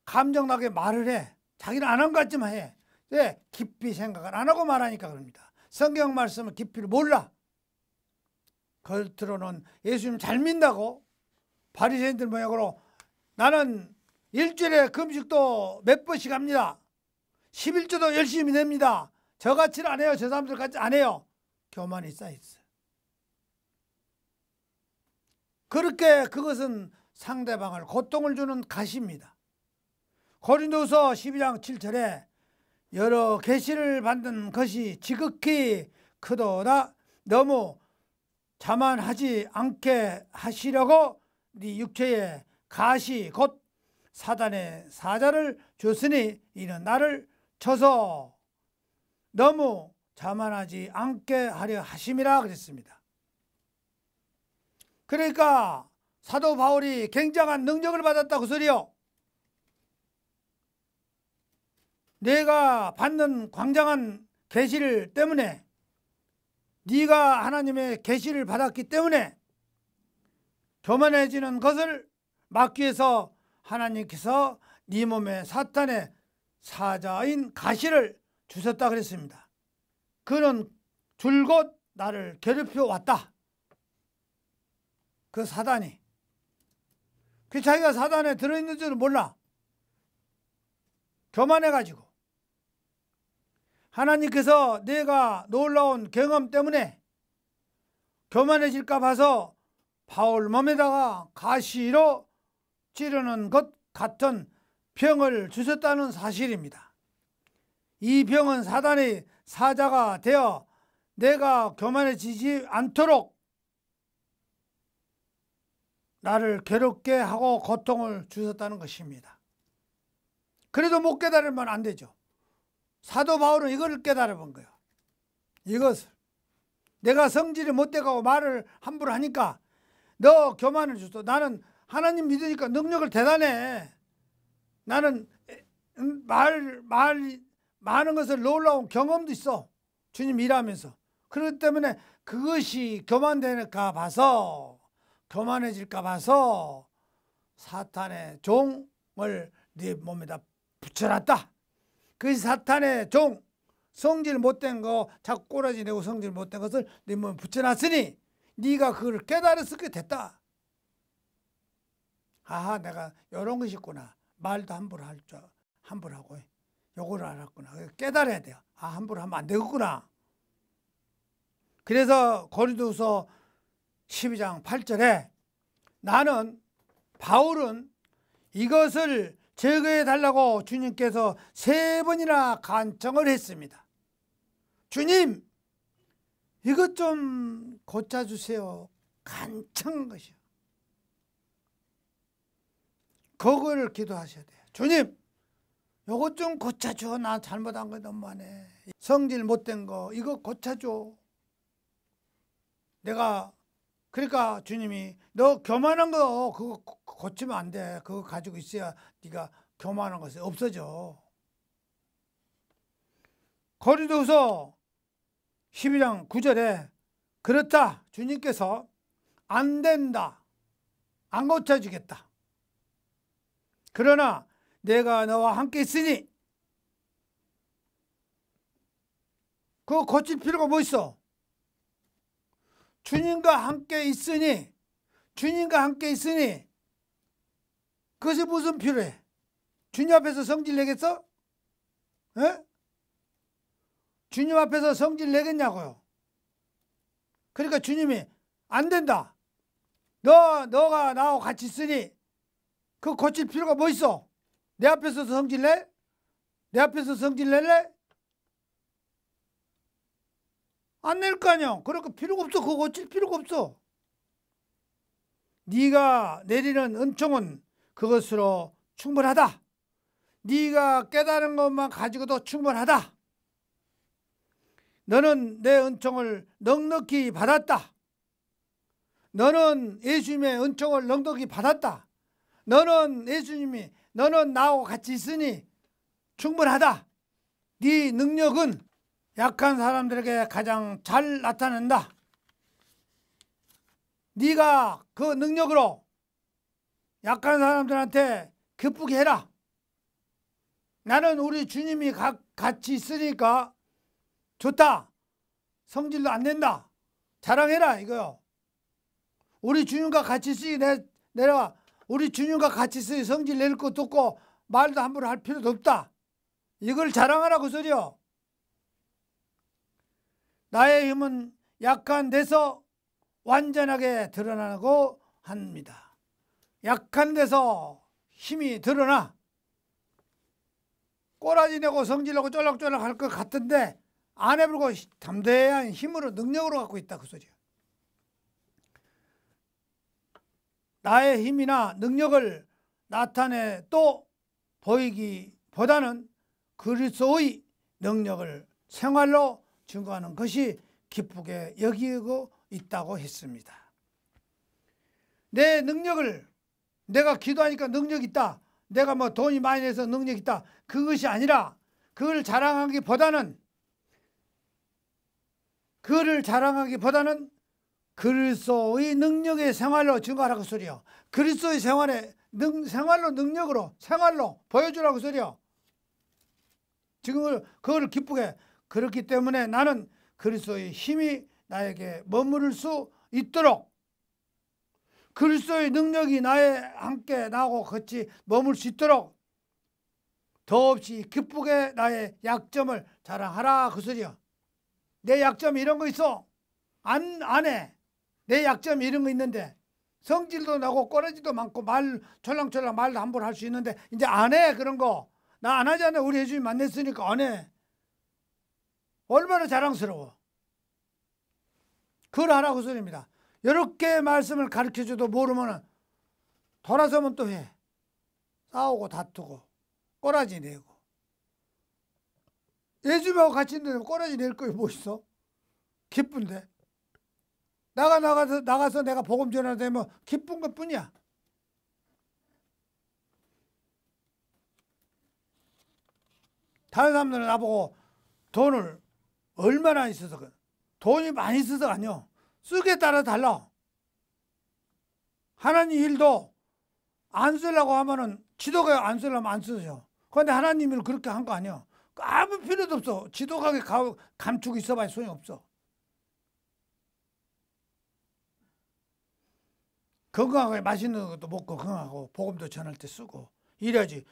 감정나게 말을 해. 자기는 안 한 것 같지만 해. 왜? 깊이 생각을 안 하고 말하니까 그럽니다. 성경 말씀을 깊이를 몰라. 겉으로는 예수님 잘 믿는다고 바리새인들 모양으로 나는 일주일에 금식도 몇 번씩 합니다. 11조도 열심히 냅니다. 저같이는 안 해요. 저 사람들 같이 안 해요. 교만이 쌓여있어요. 그렇게 그것은 상대방을 고통을 주는 가시입니다. 고린도서 12장 7절에 여러 계시를 받는 것이 지극히 크도다. 너무 자만하지 않게 하시려고 네 육체에 가시 곧 사단의 사자를 줬으니 이는 나를 쳐서 너무 자만하지 않게 하려 하심이라 그랬습니다. 그러니까 사도 바울이 굉장한 능력을 받았다고 소리요. 내가 받는 광장한 계시를 때문에 네가 하나님의 계시를 받았기 때문에 교만해지는 것을 막기 위해서 하나님께서 네 몸에 사탄의 사자인 가시를 주셨다 그랬습니다. 그는 줄곧 나를 괴롭혀 왔다. 그 사단이. 그 자기가 사단에 들어있는 줄은 몰라. 교만해가지고. 하나님께서 내가 놀라운 경험 때문에 교만해질까 봐서 바울 몸에다가 가시로 찌르는 것 같은 병을 주셨다는 사실입니다. 이 병은 사단의 사자가 되어 내가 교만해지지 않도록 나를 괴롭게 하고 고통을 주셨다는 것입니다. 그래도 못 깨달으면 안 되죠. 사도 바울은 이걸 깨달아 본 거예요. 이것을. 내가 성질이 못 돼가고 말을 함부로 하니까 너 교만을 줬어. 나는 하나님 믿으니까 능력을 대단해. 나는 많은 것을 놀라운 경험도 있어. 주님 일하면서. 그렇기 때문에 그것이 교만될까 봐서 교만해질까 봐서 사탄의 종을 네 몸에다 붙여놨다. 그 사탄의 종, 성질 못된 거 자꾸 꼬라지 내고 성질 못된 것을 네 몸에 붙여놨으니 네가 그걸 깨달았을 됐다. 아하, 내가 이런 것이 있구나. 말도 함부로 함부로 하고 요거를 알았구나. 깨달아야 돼요. 아, 함부로 하면 안 되겠구나. 그래서 고린도서 12장 8절에 나는 바울은 이것을 제거해 달라고 주님께서 3번이나 간청을 했습니다. 주님, 이것 좀 고쳐주세요. 간청한 것이요. 그거를 기도하셔야 돼요. 주님, 이것 좀 고쳐줘. 나 잘못한 거 너무하네. 성질 못된 거 이거 고쳐줘. 내가 그러니까 주님이 너 교만한 거 그거 고치면 안 돼. 그거 가지고 있어야 네가 교만한 것이 없어져. 고린도후서 12장 9절에 그렇다. 주님께서 안 된다. 안 고쳐주겠다. 그러나 내가 너와 함께 있으니 그거 고칠 필요가 뭐 있어? 주님과 함께 있으니 그것이 무슨 필요해? 주님 앞에서 성질 내겠어? 에? 주님 앞에서 성질 내겠냐고요. 그러니까 주님이 안 된다. 너가 나하고 같이 있으니 그거 고칠 필요가 뭐 있어? 내 앞에서 성질 내? 내 앞에서 성질 낼래? 안 낼 거 아니야. 그러니까 필요가 없어. 그거 고칠 필요가 없어. 네가 내리는 은총은 그것으로 충분하다. 네가 깨달은 것만 가지고도 충분하다. 너는 내 은총을 넉넉히 받았다. 너는 예수님의 은총을 넉넉히 받았다. 너는 나하고 같이 있으니 충분하다. 네 능력은 약한 사람들에게 가장 잘 나타난다. 네가 그 능력으로 약한 사람들한테 기쁘게 해라. 나는 우리 주님이 같이 있으니까 좋다. 성질도 안 낸다. 자랑해라 이거요. 우리 주님과 같이 있으니 내가 우리 주님과 같이 있으니 성질 낼 것도 없고 말도 함부로 할 필요도 없다. 이걸 자랑하라 그 소리요. 나의 힘은 약한 데서 완전하게 드러나고 합니다. 약한 데서 힘이 드러나. 꼬라지 내고 성질내고 쫄락쫄락 할 것 같은데 안 해보고 담대한 힘으로 능력으로 갖고 있다 그 소리야. 나의 힘이나 능력을 나타내 또 보이기보다는 그리스도의 능력을 생활로 증거하는 것이 기쁘게 여기고 있다고 했습니다. 내 능력을 내가 기도하니까 능력 있다. 내가 뭐 돈이 많이 내서 능력 있다. 그것이 아니라 그걸 자랑하기보다는 그리스도의 능력의 생활로 증거하라고 소리요. 그리스도의 생활로 능력으로 생활로 보여주라고 소리요. 지금 그걸 기쁘게. 그렇기 때문에 나는 그리스도의 힘이 나에게 머무를 수 있도록 그리스도의 능력이 함께 나하고 같이 머물 수 있도록 더없이 기쁘게 나의 약점을 자랑하라 그 소리야. 내 약점 이런 거 있어? 안 해. 내 약점 이런 거 있는데 성질도 나고 꼬라지도 많고 말 철랑철랑 말도 함부로 할 수 있는데 이제 안 해. 그런 거 나 안 하잖아. 우리 예수님 만났으니까 안 해. 얼마나 자랑스러워. 그걸 하라고 그 소리입니다. 이렇게 말씀을 가르쳐줘도 모르면 돌아서면 또 해. 싸우고 다투고 꼬라지 내고. 예수님하고 같이 있는데 꼬라지 낼 거에 뭐 있어? 기쁜데. 나가서 내가 복음 전하다 되면 기쁜 것 뿐이야. 다른 사람들은 나보고 돈을 얼마나 있어서 돈이 많이 있어서 아니요. 쓰기에 따라 달라. 하나님 일도 안 쓰려고 하면은 지도가 안 쓰려면 안 쓰죠. 그런데 하나님을 그렇게 한 거 아니야. 아무 필요도 없어. 지도가게 감추고 있어봐야 소용이 없어. 건강하게 맛있는 것도 먹고 건강하고 복음도 전할 때 쓰고 이래야지.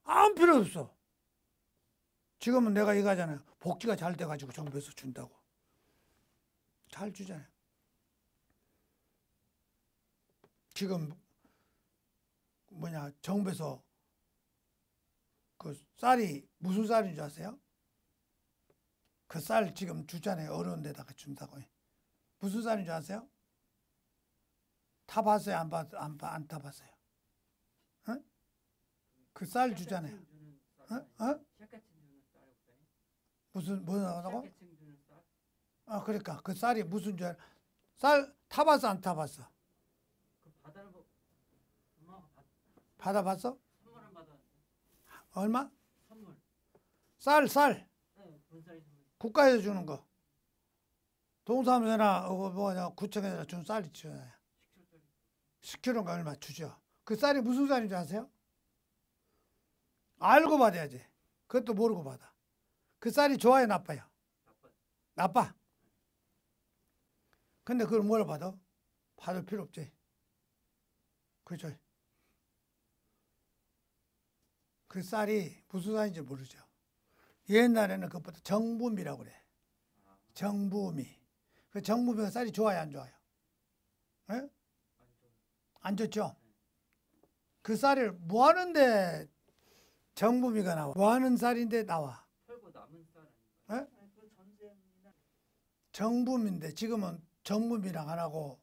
아무 필요 없어. 지금은 내가 이거 하잖아요. 복지가 잘 돼가지고 정부에서 준다고. 잘 주잖아요. 지금 정부에서 그 쌀이 무슨 쌀인 줄 아세요? 그 쌀 지금 주잖아요. 어려운 데다가 준다고. 무슨 쌀인 줄 아세요? 타봤어요? 안 타봤어요? 어? 그 쌀 주잖아요. 어? 뭐 나가고? 그러니까 그 쌀이 무슨 줄 알아? 쌀 타봤어? 안 타봤어? 받아봤어? 얼마? 쌀. 국가에서 주는 거. 동사무소나 구청에서 주는 쌀이 주잖아요. 10kg가 얼마 주죠. 그 쌀이 무슨 쌀인 줄 아세요? 알고 받아야지. 그것도 모르고 받아. 그 쌀이 좋아요, 나빠요? 나빠. 근데 그걸 뭐라 받아? 받을 필요 없지. 그죠? 그 쌀이 무슨 쌀인지 모르죠. 옛날에는 그것보다 정부미라고 그래. 정부미. 그 정부미가 쌀이 좋아요, 안 좋아요? 에? 안 좋죠? 그 쌀을 뭐 하는데 정부미가 나와? 뭐 하는 쌀인데 나와? 털고 남은 쌀 아닌가요? 에? 그 전쟁이나 정부미인데 지금은 정부미랑 안 하고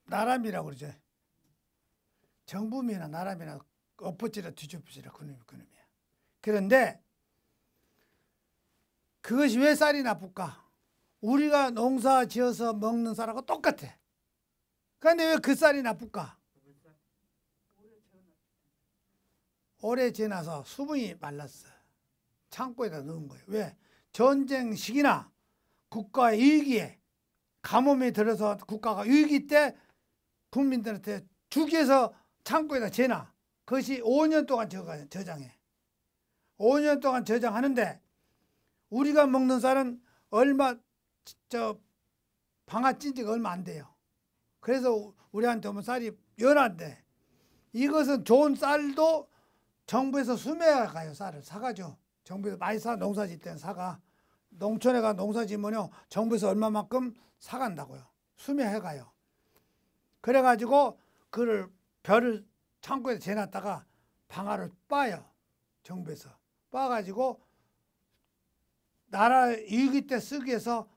나라미라고 그러죠. 정부미나 나라미나 엎어지라 뒤집어지라 그놈이야. 그런데 그것이 왜 쌀이 나쁠까? 우리가 농사 지어서 먹는 쌀하고 똑같아. 그런데 왜 그 쌀이 나쁠까? 그 쌀? 오래 재워놨. 오래 지나서 수분이 말랐어. 창고에다 넣은 거예요. 왜? 전쟁 시기나 국가의 위기에 가뭄이 들어서 국가가 위기 때 국민들한테 주기 위해서 창고에다 재놔. 그것이 5년 동안 저장해. 5년 동안 저장하는데 우리가 먹는 쌀은 얼마 방아 찐 지가 얼마 안 돼요. 그래서 우리한테 오면 쌀이 연한데 이것은 좋은 쌀도 정부에서 수매해 가요. 쌀을 사가죠. 정부에서 많이 사. 농사 짓 때는 사가. 농촌에 가 농사 지면요 정부에서 얼마만큼 사간다고요. 수매해 가요. 그래가지고 그를 별을 창고에 재놨다가 방아를 빻아요. 정부에서 빻아가지고 나라 위기 때 쓰기 위해서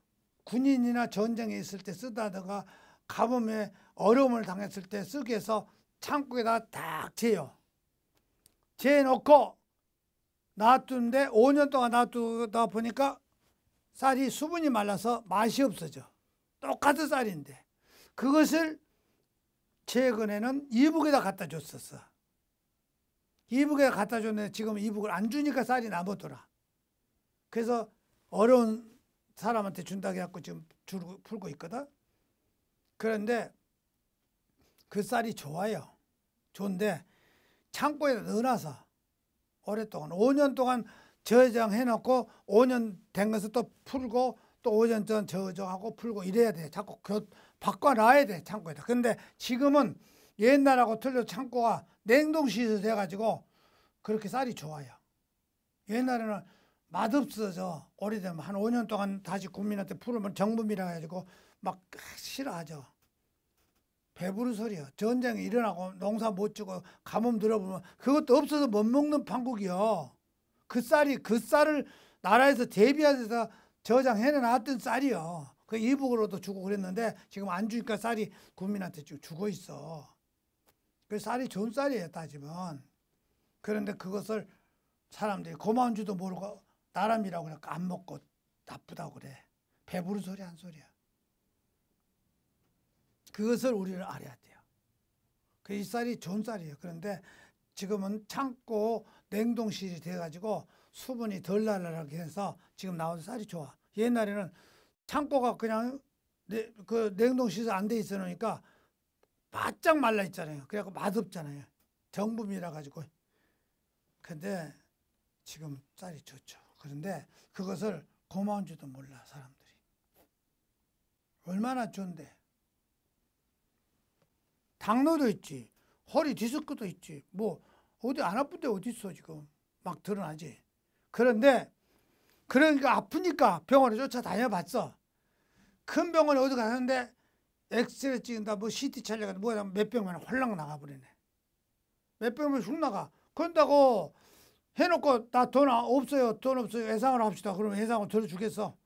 군인이나 전쟁에 있을 때 쓰다가 가뭄에 어려움을 당했을 때 쓰기 위해서 창고에다 딱 재요. 재놓고 놔두는데 5년 동안 놔두다 보니까 쌀이 수분이 말라서 맛이 없어져. 똑같은 쌀인데 그것을 최근에는 이북에다 갖다 줬었어. 이북에다 갖다 줬는데 지금 이북을 안 주니까 쌀이 남았더라. 그래서 어려운 사람한테 준다고 해갖고 지금 풀고 있거든. 그런데 그 쌀이 좋아요. 좋은데 창고에다 넣어놔서 오랫동안 5년 동안 저장해놓고 5년 된 것을 또 풀고 또 5년 전 저장하고 풀고 이래야 돼. 자꾸 바꿔놔야 돼 창고에다. 근데 지금은 옛날하고 틀려 창고가 냉동실이 돼가지고 그렇게 쌀이 좋아요. 옛날에는 맛없어져. 오래되면 한 5년 동안 다시 국민한테 풀으면 정부미라 해가지고 막 싫어하죠. 배부른 소리야. 전쟁이 일어나고 농사 못 지고 가뭄 들어보면 그것도 없어서 못 먹는 판국이요. 그 쌀을 나라에서 대비해서 저장해놨던 쌀이요. 그 이북으로도 주고 그랬는데 지금 안 주니까 쌀이 국민한테 주고 있어. 그 쌀이 좋은 쌀이에요, 따지면. 그런데 그것을 사람들이 고마운 줄도 모르고 나람이라고 그러니까 안 먹고 나쁘다고 그래. 배부른 소리 한 소리야. 그것을 우리는 알아야 돼요. 그 이 쌀이 좋은 쌀이에요. 그런데 지금은 창고 냉동실이 돼가지고 수분이 덜 날라게 해서 지금 나오는 쌀이 좋아. 옛날에는 창고가 그냥 그 냉동실에 안 돼 있으니까 바짝 말라 있잖아요. 그래갖고 맛없잖아요. 정부미라 가지고. 근데 지금 쌀이 좋죠. 그런데 그것을 고마운 줄도 몰라 사람들이. 얼마나 좋은데. 당뇨도 있지. 허리 디스크도 있지. 뭐 어디 안 아픈 데 어디 있어 지금. 막 드러나지. 그런데 그러니까 아프니까 병원에 쫓아다녀봤어. 큰 병원에 어디 가는데 엑스레이 찍는다 뭐 CT 촬영한다 뭐야 몇 병만 홀랑 나가버리네. 몇 병만 훅 나가. 그런다고 해놓고 나 돈 없어요. 돈 없어요. 해상을 합시다. 그러면 해상을 들어주겠어.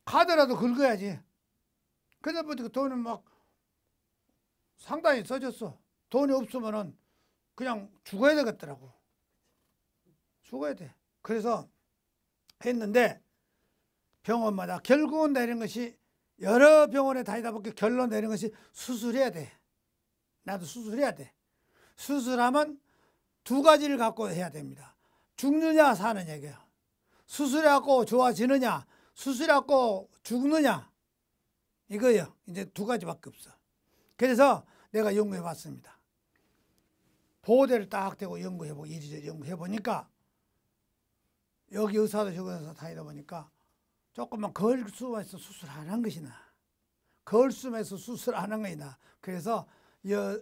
카드라도 긁어야지. 그러다 보니까 돈은 막 상당히 써졌어. 돈이 없으면은 그냥 죽어야 되겠더라고. 죽어야 돼. 그래서 했는데 병원마다 결국은 내린 것이 여러 병원에 다니다 보니까 결론 내린 것이 수술해야 돼. 나도 수술해야 돼. 수술하면 두 가지를 갖고 해야 됩니다. 죽느냐 사는 얘기야. 수술해갖고 좋아지느냐 수술해갖고 죽느냐 이거예요. 이제 두 가지밖에 없어. 그래서 내가 연구해 봤습니다. 보호대를 딱 대고 연구해보고 이리저리 연구해보니까 여기 의사도 저기 의사 다니다 보니까 조금만 걸수에서 수술 안 한 것이나 걸수에서 수술 안 한 것이나 그래서 여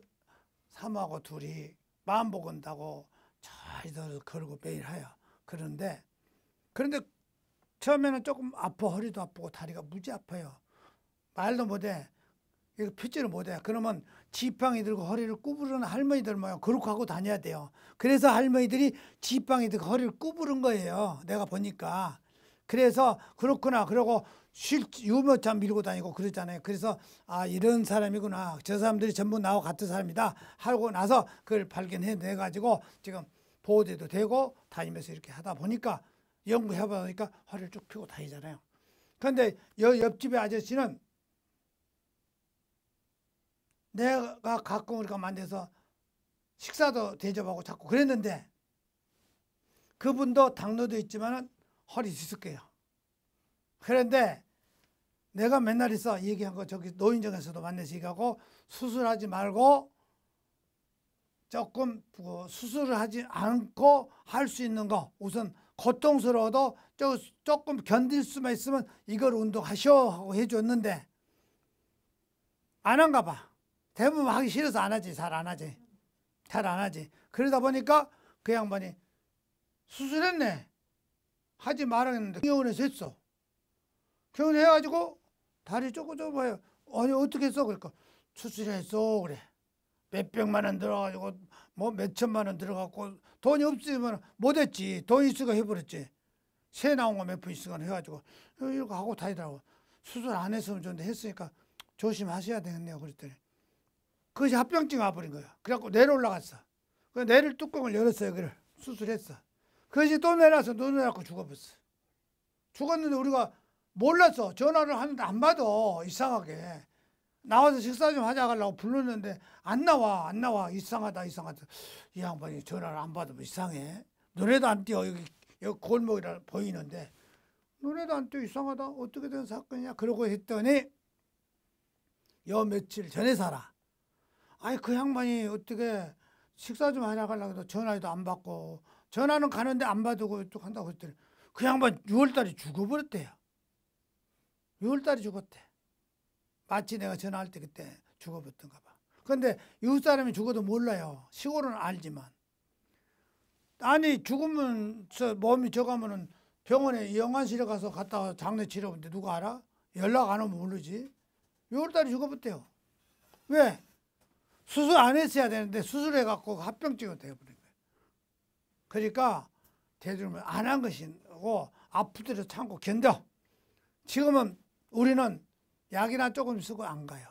삼하고 둘이 마음 먹은다고 저리도 걸고 매일 하여. 그런데 처음에는 조금 아파. 허리도 아프고 다리가 무지 아파요. 말도 못해. 이거 핏질을 못해. 그러면 지팡이 들고 허리를 구부르는 할머니들 모양 그렇게 하고 다녀야 돼요. 그래서 할머니들이 지팡이 들고 허리를 구부른 거예요. 내가 보니까. 그래서 그렇구나. 그러고 유모차 밀고 다니고 그러잖아요. 그래서 아 이런 사람이구나. 저 사람들이 전부 나와 같은 사람이다 하고 나서 그걸 발견해 가지고 지금 보호대도 되고 다니면서 이렇게 하다 보니까 연구해 보니까 허리를 쭉 펴고 다니잖아요. 그런데 옆집의 아저씨는 내가 가끔 우리가 만나서 식사도 대접하고 자꾸 그랬는데 그분도 당뇨도 있지만은 허리 뒤섞여요. 그런데 내가 맨날 있어 얘기한 거 저기 노인정에서도 만나서 얘기하고 수술하지 말고 조금 수술을 하지 않고 할 수 있는 거 우선 고통스러워도 조금 견딜 수만 있으면 이걸 운동하셔 하고 해줬는데 안 한가 봐. 대부분 하기 싫어서 안 하지. 잘 안 하지. 잘 안 하지. 그러다 보니까 그 양반이 수술했네. 하지 말아야겠는데 병원에서 했어. 병원에 해가지고 다리 조금 봐요. 아니 어떻게 했어? 그러니까 수술했어 그래. 몇백만 원 들어가지고 뭐 몇천만 원 들어갔고 돈이 없으면 못했지. 돈 있으니까 해버렸지. 새 나온 거 몇 푼 있으니까 해가지고 이렇게 하고 다니더라고. 수술 안 했으면 좋은데 했으니까 조심하셔야 되겠네요. 그랬더니 그것이 합병증 와버린 거야. 그래갖고 내려 올라갔어. 그 내릴 뚜껑을 열었어요. 그를 수술했어. 그것이 또 내려서 눈을 갖고 죽어버렸어. 죽었는데 우리가 몰랐어. 전화를 하는데 안 받아. 이상하게. 나와서 식사 좀 하자 하려고 불렀는데 안 나와. 이상하다. 이 양반이 전화를 안 받으면 이상해. 눈에도 안 띄어. 여기 골목이라 보이는데 눈에도 안 띄어. 이상하다. 어떻게 된 사건이냐. 그러고 했더니 요 며칠 전에 살아. 아니 그 양반이 어떻게 식사 좀 하자 하려고 해도 전화도 안 받고 전화는 가는데 안 받고 또 한다고 했더니 그 양반 6월달에 죽어버렸대요. 6월달에 죽었대. 마치 내가 전화할 때 그때 죽어버렸던가 봐. 그런데 이웃 사람이 죽어도 몰라요. 시골은 알지만. 아니 죽으면 몸이 저가면은 병원에 영안실에 가서 갔다가 장례 치러보는데 누가 알아? 연락 안 오면 모르지. 6월달에 죽어버렸대요. 왜? 수술 안 했어야 되는데 수술해갖고 합병증이 되어버린 거예요. 그러니까 대중은 안 한 것이고 아프더라도 참고 견뎌. 지금은 우리는 약이나 조금 쓰고 안 가요.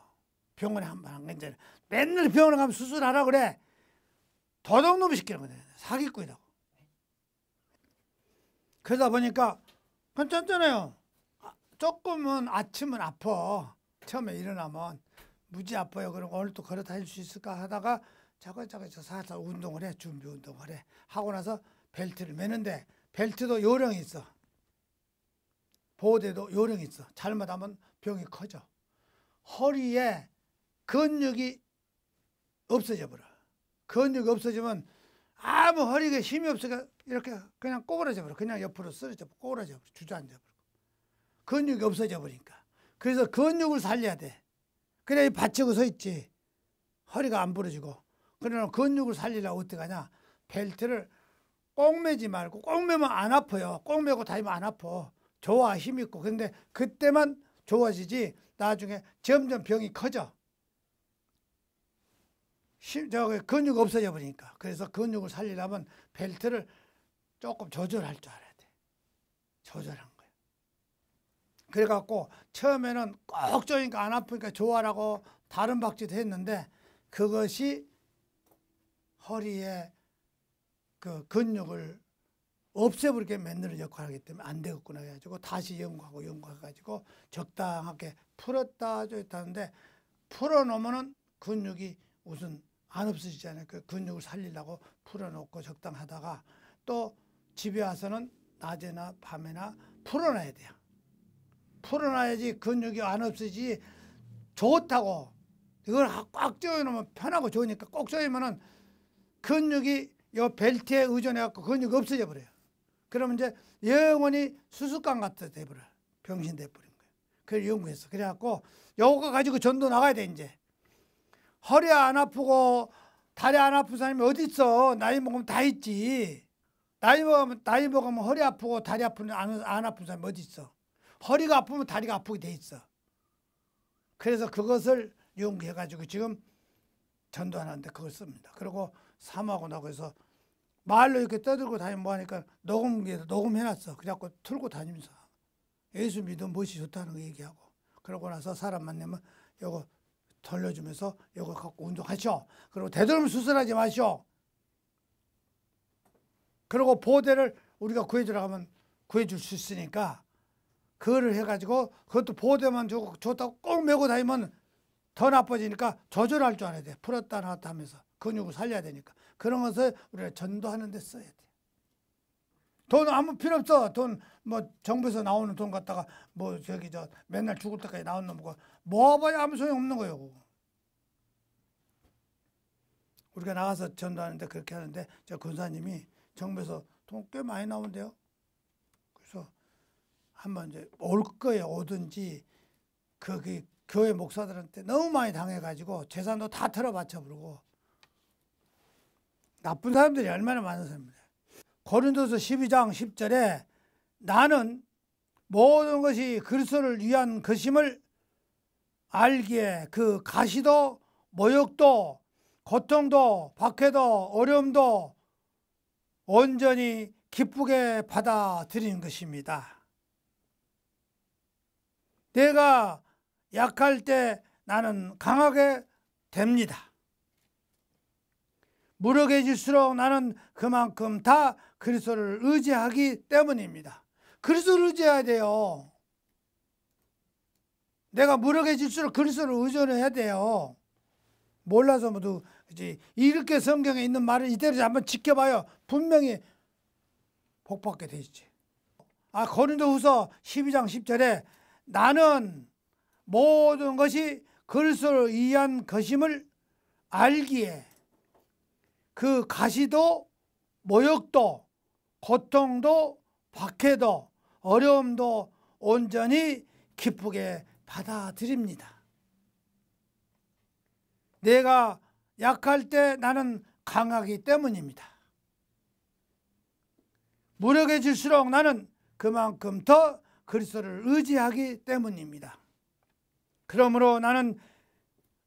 병원에 한 번 안 가잖아요. 맨날 병원에 가면 수술하라 그래. 도둑놈이 시키는 거예요. 사기꾼이라고. 그러다 보니까 괜찮잖아요. 조금은 아침은 아파. 처음에 일어나면 무지 아파요. 그럼 오늘 또 걸어 다닐 수 있을까 하다가 자꾸 살살 운동을 해. 준비 운동을 해. 하고 나서 벨트를 매는데 벨트도 요령이 있어. 보호대도 요령이 있어. 잘못하면 병이 커져. 허리에 근육이 없어져 버려. 근육이 없어지면 아무 허리가 힘이 없으니까 이렇게 그냥 꼬부라져 버려. 그냥 옆으로 쓰러져 버려. 꼬부라져 버려. 주저앉아 버려. 근육이 없어져 버리니까. 그래서 근육을 살려야 돼. 그래야 받치고 서 있지. 허리가 안 부러지고. 그러나 근육을 살리려고 어떻게 하냐. 벨트를 꼭 매지 말고 꼭 매면 안 아파요. 꼭 매고 다니면 안 아파. 좋아 힘 있고. 근데 그때만 좋아지지 나중에 점점 병이 커져. 근육 없어져 버리니까. 그래서 근육을 살리려면 벨트를 조금 조절할 줄 알아야 돼. 조절한 거야. 그래갖고 처음에는 꼭 조이니까 안 아프니까 좋아라고 다른 박지도 했는데 그것이 허리에 그 근육을 없애버리게 만드는 역할을 하기 때문에 안 되겠구나 해가지고 다시 연구해가지고 적당하게 풀었다 조였다 하는데 풀어놓으면은 근육이 우선 안 없어지잖아요. 그 근육을 살리려고 풀어놓고 적당하다가 또 집에 와서는 낮에나 밤에나 풀어놔야 돼요. 풀어놔야지 근육이 안 없어지지. 좋다고 이걸 꽉 조여놓으면 편하고 좋으니까 꼭 조이면은 근육이 요 벨트에 의존해갖고 근육이 없어져 버려요. 그러면 이제 영원히 수수깡 같아 돼버려요. 병신 돼버린 거예요. 그걸 연구했어. 그래갖고 요거 가지고 전도 나가야 돼. 이제 허리 안 아프고 다리 안 아픈 사람이 어디 있어? 나이 먹으면 다 있지. 나이 먹으면 허리 아프고 다리 안 아픈 사람이 어디 있어? 허리가 아프면 다리가 아프게 돼 있어. 그래서 그것을 연구해가지고 지금 전도하는데 그걸 씁니다. 그리고 사모하고 나고 해서 말로 이렇게 떠들고 다니면 뭐하니까 녹음해놨어. 그래갖고 틀고 다니면서 예수 믿으면 무엇이 좋다는 거 얘기하고, 그러고 나서 사람 만나면 요거 돌려주면서 요거 갖고 운동하시오. 그리고 되도록이면 수술하지 마시오. 그리고 보호대를 우리가 구해주라고 하면 구해줄 수 있으니까 그거를 해가지고 그것도 보호대만 좋다고 꼭 메고 다니면 더 나빠지니까 조절할 줄 알아야 돼. 풀었다 놨다 하면서 근육을 살려야 되니까. 그런 것을 우리가 전도하는 데 써야 돼. 돈 아무 필요 없어. 돈 뭐 정부에서 나오는 돈 갖다가 뭐 저기 저 맨날 죽을 때까지 나오는 거 모아봐야 아무 소용 없는 거예요. 우리가 나가서 전도하는데 그렇게 하는데 저 권사님이 정부에서 돈 꽤 많이 나온대요. 그래서 한번 이제 올 거예요. 오든지 거기 교회 목사들한테 너무 많이 당해가지고 재산도 다 털어바쳐 부르고 나쁜 사람들이 얼마나 많은 사람이에요. 고린도서 12장 10절에 나는 모든 것이 그리스도를 위한 것임을 알기에 그 가시도 모욕도 고통도 박해도 어려움도 온전히 기쁘게 받아들이는 것입니다. 내가 약할 때 나는 강하게 됩니다. 무력해질수록 나는 그만큼 다 그리스도를 의지하기 때문입니다. 그리스도를 의지해야 돼요. 내가 무력해질수록 그리스도를 의존해야 돼요. 몰라서 모두 이렇게 성경에 있는 말을 이대로 한번 지켜봐요. 분명히 복받게 되지. 고린도후서 12장 10절에 나는 모든 것이 그리스도를 위한 것임을 알기에 그 가시도 모욕도 고통도 박해도 어려움도 온전히 기쁘게 받아들입니다. 내가 약할 때 나는 강하기 때문입니다. 무력해질수록 나는 그만큼 더 그리스도를 의지하기 때문입니다. 그러므로 나는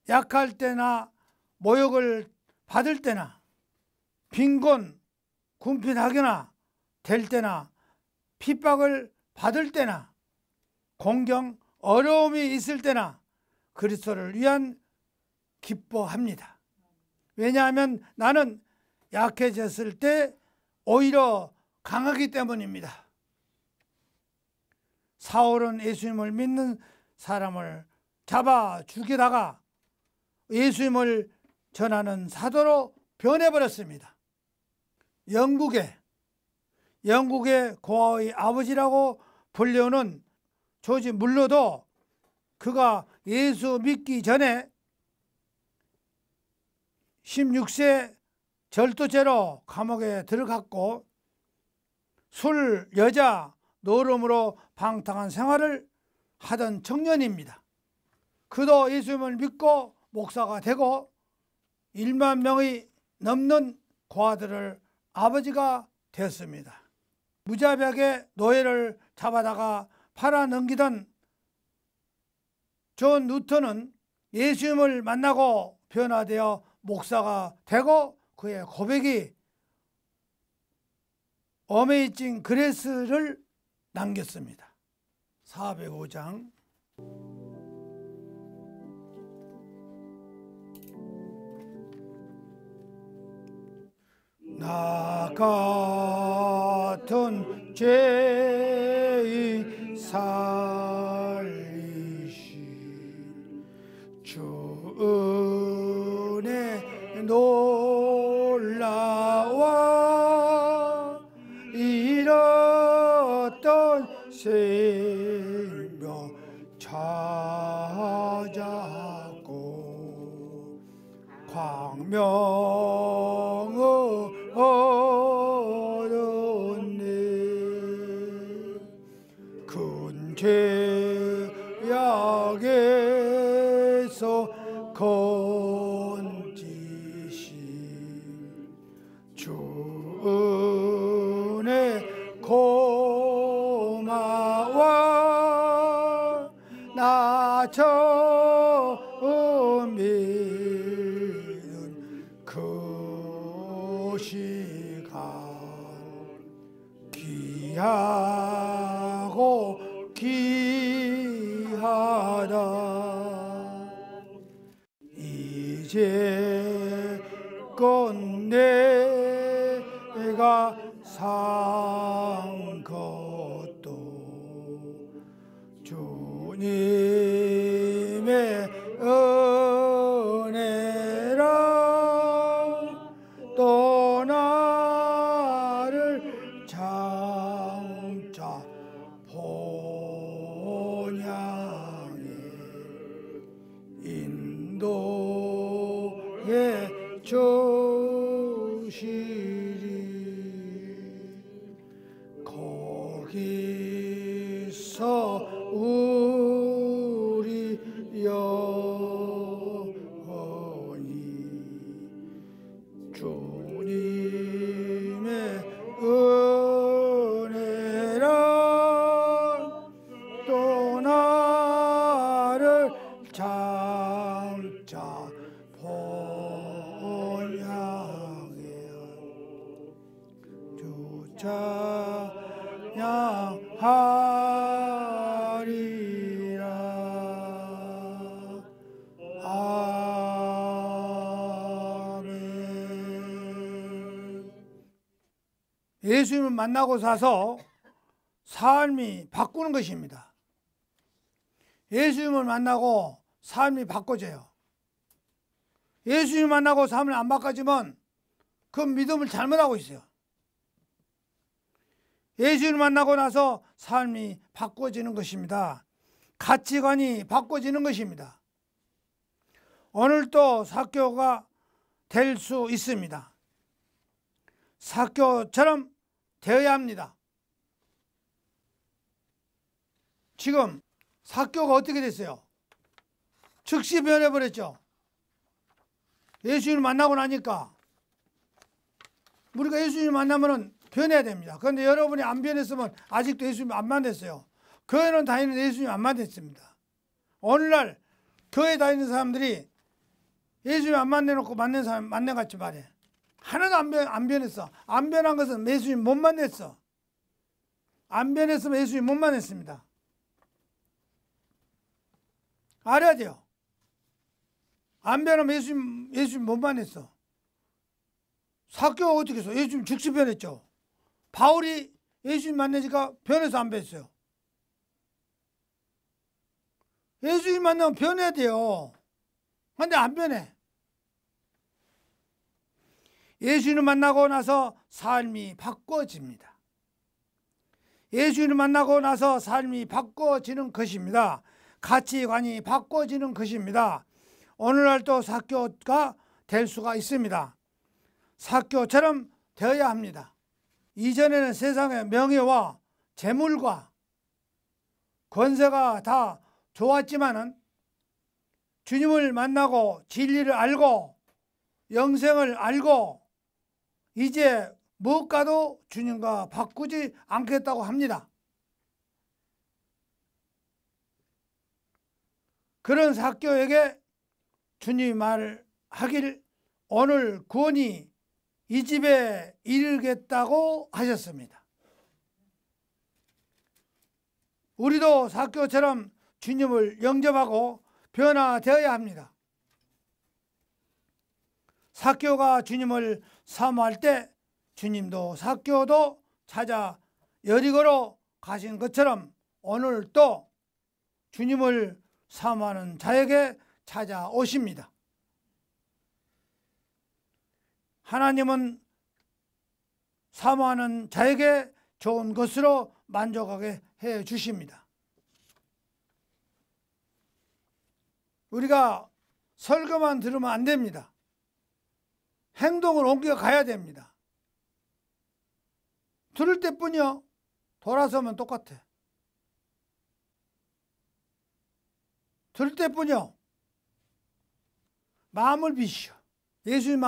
약할 때나 모욕을 받을 때나 빈곤, 궁핍하거나 될 때나 핍박을 받을 때나 공경, 어려움이 있을 때나 그리스도를 위한 기뻐합니다. 왜냐하면 나는 약해졌을 때 오히려 강하기 때문입니다. 사울은 예수님을 믿는 사람을 잡아 죽이다가 예수님을 전하는 사도로 변해버렸습니다. 영국의 고아의 아버지라고 불리우는 조지 물러도 그가 예수 믿기 전에 16세 절도죄로 감옥에 들어갔고 술, 여자, 노름으로 방탕한 생활을 하던 청년입니다. 그도 예수님을 믿고 목사가 되고 1만 명이 넘는 고아들을 아버지가 되었습니다. 무자비하게 노예를 잡아다가 팔아넘기던 존 뉴턴은 예수님을 만나고 변화되어 목사가 되고 그의 고백이 어메이징 그레이스를 남겼습니다. 405장 나 같은 죄인 살리신 주 은혜 놀라와 잃었던 생명 찾았고 광명을 죄악에서 건지신 주 은혜 고마워. 나 처음 믿은 그 시간 귀하고 귀하다. 이제껏 내가 산 것도 주님의 은혜라. 또 나를 장차 본향에 인도해 주시리. 거기서 우리 영혼이 주님의 은혜라. 또 나를 장차 본향에 주 찬양하리라. 아멘. 예수님을 만나고 사서 삶이 바꾸는 것입니다. 예수님을 만나고 삶이 바꿔져요. 예수님을 만나고 삶을 안 바꿔지면 그 믿음을 잘못하고 있어요. 예수님을 만나고 나서 삶이 바꿔지는 것입니다. 가치관이 바꿔지는 것입니다. 오늘도 삭개오가 될 수 있습니다. 삭개오처럼 되어야 합니다. 지금 삭개오가 어떻게 됐어요? 즉시 변해버렸죠. 예수님을 만나고 나니까. 우리가 예수님을 만나면 변해야 됩니다. 그런데 여러분이 안 변했으면 아직도 예수님 안 만났어요. 교회는 다니는 예수님 안 만났습니다. 오늘날 교회 다니는 사람들이 예수님 안 만나놓고 만난 사람 만나같이 말해. 하나도 안 변했어. 안 변한 것은 예수님 못 만났어. 안 변했으면 예수님 못 만났습니다. 알아야 돼요. 안 변하면 예수님 못 만났어. 삭개오가 어떻게 했어? 예수님 즉시 변했죠. 바울이 예수님 만나니까 변해서 안 변했어요. 예수님 만나면 변해야 돼요. 근데 안 변해. 예수님을 만나고 나서 삶이 바꿔집니다. 예수님을 만나고 나서 삶이 바꿔지는 것입니다. 가치관이 바꿔지는 것입니다. 오늘날도 삭개오가 될 수가 있습니다. 삭개오처럼 되어야 합니다. 이전에는 세상의 명예와 재물과 권세가 다 좋았지만은 주님을 만나고 진리를 알고 영생을 알고 이제 무엇과도 주님과 바꾸지 않겠다고 합니다. 그런 삭개오에게 주님이 말하길 오늘 구원이 이 집에 이르겠다고 하셨습니다. 우리도 삭개오처럼 주님을 영접하고 변화되어야 합니다. 삭개오가 주님을 사모할 때 주님도 삭개오도 찾아 여리고로 가신 것처럼 오늘 또 주님을 사모하는 자에게 찾아오십니다. 하나님은 사모하는 자에게 좋은 것으로 만족하게 해 주십니다. 우리가 설교만 들으면 안 됩니다. 행동을 옮겨 가야 됩니다. 들을 때뿐이요. 돌아서면 똑같아. 들을 때뿐이요. 마음을 비시오. 예수님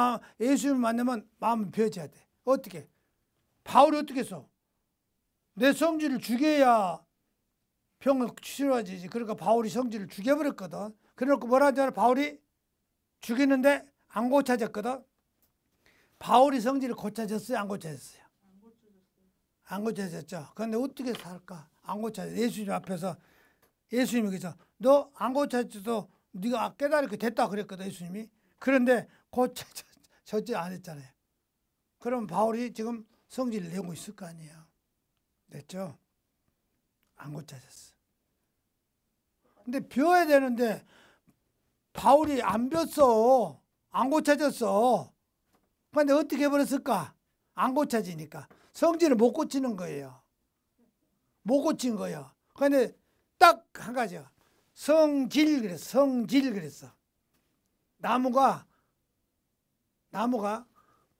만나면 마음을 비워져야 돼. 어떻게? 바울이 어떻게 했어? 내 성질을 죽여야 병을 치료하지. 그러니까 바울이 성질을 죽여버렸거든. 그래놓고 뭐라 하잖아. 바울이 죽이는데 안 고쳐졌거든. 바울이 성질을 고쳐졌어요? 안 고쳐졌어요? 안 고쳐졌어요. 안 고쳐졌죠. 그런데 어떻게 살까? 안 고쳐졌어. 예수님 앞에서 예수님이 그래서 너 안 고쳐져도 네가 깨달을게 됐다 그랬거든. 예수님이. 그런데 고쳐졌지 않았잖아요. 그럼 바울이 지금 성질을 내고 있을 거 아니에요. 됐죠? 안 고쳐졌어. 근데 비워야 되는데 바울이 안 볐어. 안 고쳐졌어. 근데 어떻게 해버렸을까? 안 고쳐지니까. 성질을 못 고치는 거예요. 못 고친 거예요. 근데 딱 한 가지야. 성질 그랬어. 성질 그랬어. 나무가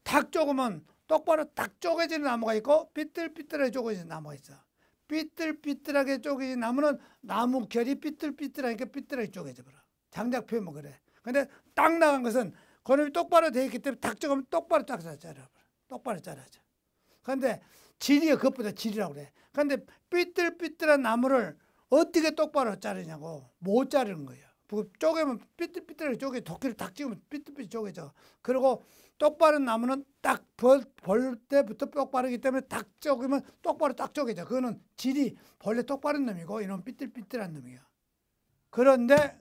탁 쪼으면 똑바로 딱 쪼개지는 나무가 있고 삐뚤삐뚤하게 쪼개지는 나무가 있어. 삐뚤삐뚤하게 쪼개진 나무는 나무 결이 삐뚤삐뚤하니까 삐뚤하게 쪼개져 버려. 장작 펴면 그래. 근데 딱 나간 것은 그놈이 똑바로 돼 있기 때문에 탁 쪼으면 똑바로 딱 자라버려. 똑바로 자라죠. 그런데 질이가 그것보다 질이라고 그래. 그런데 삐뚤삐뚤한 나무를 어떻게 똑바로 자르냐고. 못 자르는 거예요. 쪼개면 삐뚤삐뚤하게 쪼개. 도끼를 탁 찍으면 삐뚤삐뚤 쪼개져. 그리고 똑바른 나무는 딱 벌 때부터 똑바르기 때문에 딱 쪼개면 똑바로 딱 쪼개져. 그거는 질이 벌레 똑바른 놈이고 이놈은 삐뚤삐뚤한 놈이야. 그런데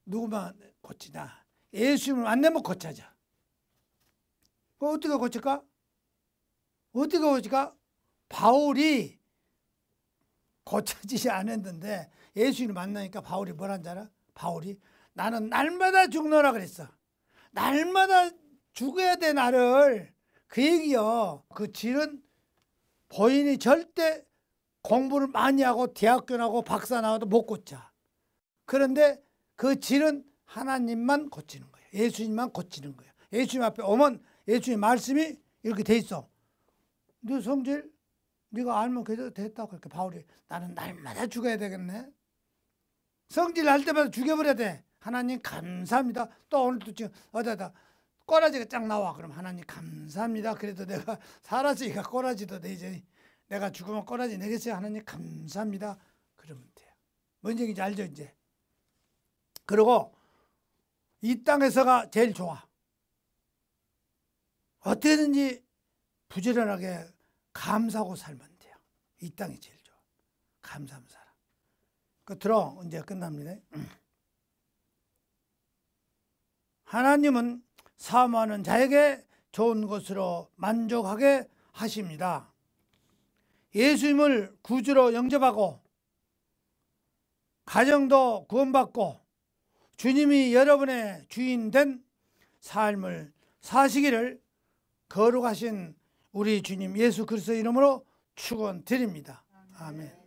누구만 고치냐? 예수님을 안 내면 고쳐져. 그 어떻게 고칠까? 어떻게 고칠까? 바울이 고쳐지지 않았는데 예수님을 만나니까 바울이 뭐라는 줄 알아? 바울이 나는 날마다 죽노라 그랬어. 날마다 죽어야 돼 나를. 그 얘기요. 그 질은 본인이 절대 공부를 많이 하고 대학교 나고 박사 나와도 못 고쳐. 그런데 그 질은 하나님만 고치는 거예요. 예수님만 고치는 거예요. 예수님 앞에 오면 예수님 말씀이 이렇게 돼 있어. 너 성질 네가 알면 됐다. 그렇게 바울이 나는 날마다 죽어야 되겠네. 성질 날 때마다 죽여버려야 돼. 하나님 감사합니다. 또 오늘도 지금 어디다 꼬라지가 쫙 나와. 그럼 하나님 감사합니다. 그래도 내가 살았으니까 꼬라지도 되지. 내가 죽으면 꼬라지 내겠어요. 하나님 감사합니다. 그러면 돼요. 뭔 얘기인지 알죠 이제. 그리고 이 땅에서가 제일 좋아. 어떻게든지 부지런하게 감사하고 살면 돼요. 이 땅이 제일 좋아. 감사하면 살아. 그 들어 이제 끝납니다. 하나님은 사모하는 자에게 좋은 것으로 만족하게 하십니다. 예수님을 구주로 영접하고 가정도 구원받고 주님이 여러분의 주인 된 삶을 사시기를 거룩하신 우리 주님 예수 그리스도 이름으로 축원드립니다. 아멘.